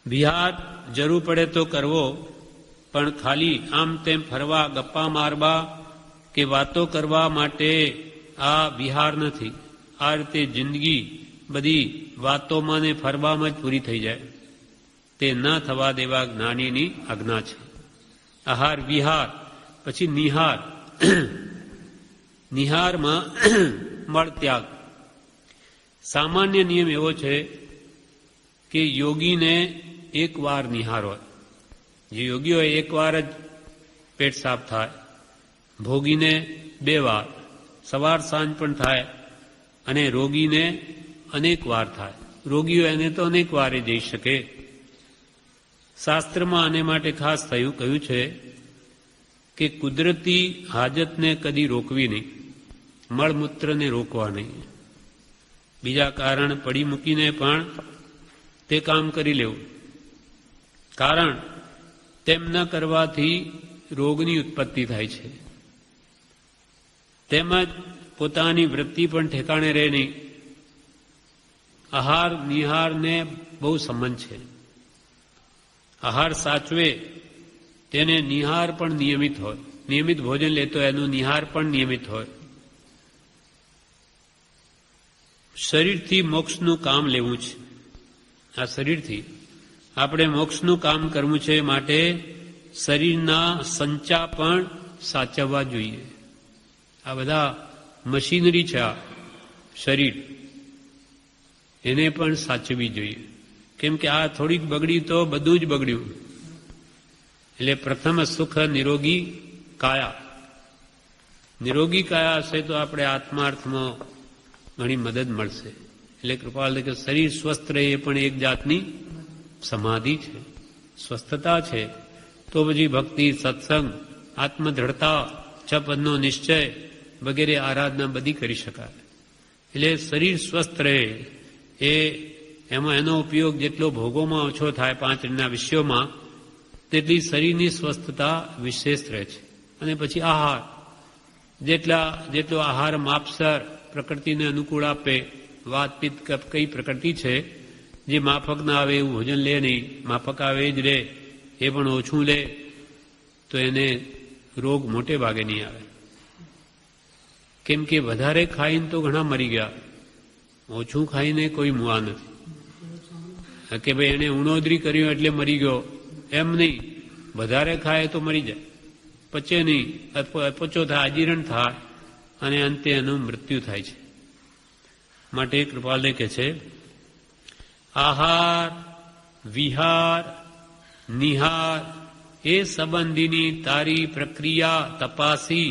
Speaker 1: વિહાર જરૂર પડે તો કરવો, પણ ખાલી આમ તેમ ફરવા, ગપ્પા મારવા કે વાતો કરવા માટે આ વિહાર નથી. આ રીતે જિંદગી બધી વાતોમાં ને ફરવામાં જ પૂરી થઈ જાય, તે ન થવા દેવા જ્ઞાનીની આજ્ઞા છે. આહાર વિહાર, પછી નિહાર. નિહારમાં મળ ત્યાગ. સામાન્ય નિયમ એવો છે કે યોગીને એક વાર નિહાર હોય. જે યોગી હોય એક વાર જ પેટ સાફ થાય, ભોગીને 2 વાર, સવાર સાંજ પણ થાય, અને રોગીને અનેક વાર થાય. રોગીઓ એને તો અનેક વારે જઈ શકે. શાસ્ત્રમાં આને માટે ખાસ કહ્યું છે કે કુદરતી હાજતને કદી રોકવી નહીં, મળમૂત્રને રોકવા નહીં. બીજા કારણ પડી મૂકીને પણ તે કામ કરી લેવું, કારણ તેમ ન કરવાથી રોગની ઉત્પત્તિ થાય છે. તેમજ પોતાની વૃત્તિ પણ ઠેકાણે રહે નહીં. આહાર નિહારને બહુ સંબંધ છે. આહાર સાચવે તેને નિહાર પણ નિયમિત હોય. નિયમિત ભોજન લેતો એનું નિહાર પણ નિયમિત હોય. શરીરથી મોક્ષનું કામ લેવું છે. આ શરીરથી આપણે મોક્ષનું કામ કરવું છે, માટે શરીરના સંચા પણ સાચવવા જોઈએ. આ બધા મશીનરી છે. આ શરીર એને પણ સાચવવી જોઈએ, કેમ કે આ થોડીક બગડી તો બધું જ બગડ્યું. એટલે પ્રથમ સુખ નિરોગી કાયા. નિરોગી કાયા હશે તો આપણે આત્માર્થમાં ઘણી મદદ મળશે. એટલે કૃપાલ કે શરીર સ્વસ્થ રહે એ પણ એક જાતની સમાધિ છે, સ્વસ્થતા છે. તો પછી ભક્તિ, સત્સંગ, આત્મદ્રઢતા, છપદનો નિશ્ચય વગેરે આરાધના બધી કરી શકાય. એટલે શરીર સ્વસ્થ રહે એમાં એનો ઉપયોગ જેટલો ભોગોમાં ઓછો થાય, 5 વિષયોમાં, તેટલી શરીરની સ્વસ્થતા વિશેષ રહે છે. અને પછી આહાર, જેટલો આહાર માપસર પ્રકૃતિને અનુકૂળ આપે. વાત પિત્ત કફ કઈ પ્રકૃતિ છે, જે માફક ના આવે એવું ભોજન લે નહીં, માફક આવે જ લે, એ પણ ઓછું લે તો એને રોગ મોટે ભાગે નહીં આવે. કેમ કે વધારે ખાઈને તો ઘણા મરી ગયા, ઓછું ખાઈને કોઈ મુવા નથી. કે ભાઈ એને ઉણોદરી કર્યું એટલે મરી ગયો, એમ નહીં. વધારે ખાય તો મરી જાય, પચે નહીં, અપચો થાય, અજીર્ણ થાય, અને અંતે એનું મૃત્યુ થાય છે. માટે કૃપાલે કહે છે આહાર વિહાર નિહાર એ સંબંધીની તારી પ્રક્રિયા તપાસી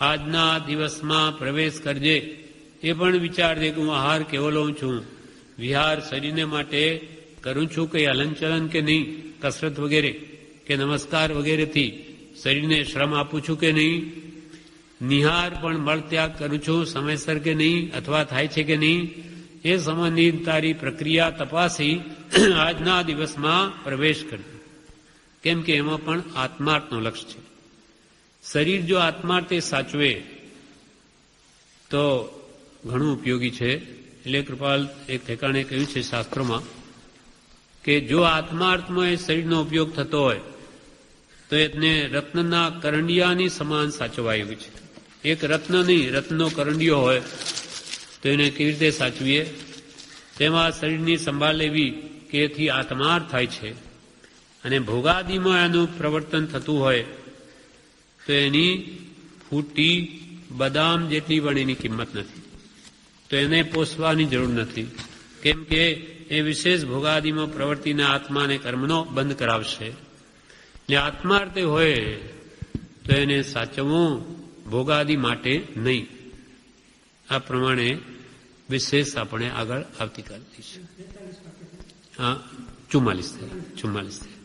Speaker 1: આજના દિવસમાં પ્રવેશ કરજે. એ પણ વિચારજે કે હું આહાર કેવો લઉં છું, વિહાર શરીરને માટે કરું છું કે હલનચલન કે નહીં, કસરત વગેરે કે નમસ્કાર વગેરેથી શરીરને શ્રમ આપું છું કે નહીં, નિહાર પણ મળત્યાગ કરું છું સમયસર કે નહીં, અથવા થાય છે કે નહીં, એ સંબંધિત તારી પ્રક્રિયા તપાસી આજના દિવસમાં પ્રવેશ કરજો. કેમ કે એમાં પણ આત્માર્થનો લક્ષ્ય છે. શરીર જો આત્માર્થે સાચવે તો ઘણું ઉપયોગી છે. એટલે કૃપાલ એક ઠેકાણે કહ્યું છે શાસ્ત્રોમાં કે જો આત્માર્થમાં એ શરીરનો ઉપયોગ થતો હોય તો એને રત્નના કરંડિયાની સમાન સાચવાયું છે. એક રત્ન નહીં, રત્નનો કરંડિયો હોય તો એને કેવી રીતે સાચવીએ? તેમાં શરીરની સંભાળ લેવી કે એથી આત્માર્થ થાય છે. અને ભોગાદિમાં એનું પ્રવર્તન થતું હોય તો એની ફૂટી બદામ જેટલી પણ એની કિંમત નથી, તો એને પોષવાની જરૂર નથી. કેમ કે એ વિશેષ ભોગાદિમાં પ્રવૃત્તિને આત્માને કર્મનો બંધ કરાવશે. એટલે આત્માર્થે હોય તો એને સાચવવું, ભોગાદિ માટે નહીં. આ પ્રમાણે વિશેષ આપણે આગળ આવતીકાલ લઈશું. 44 થયા.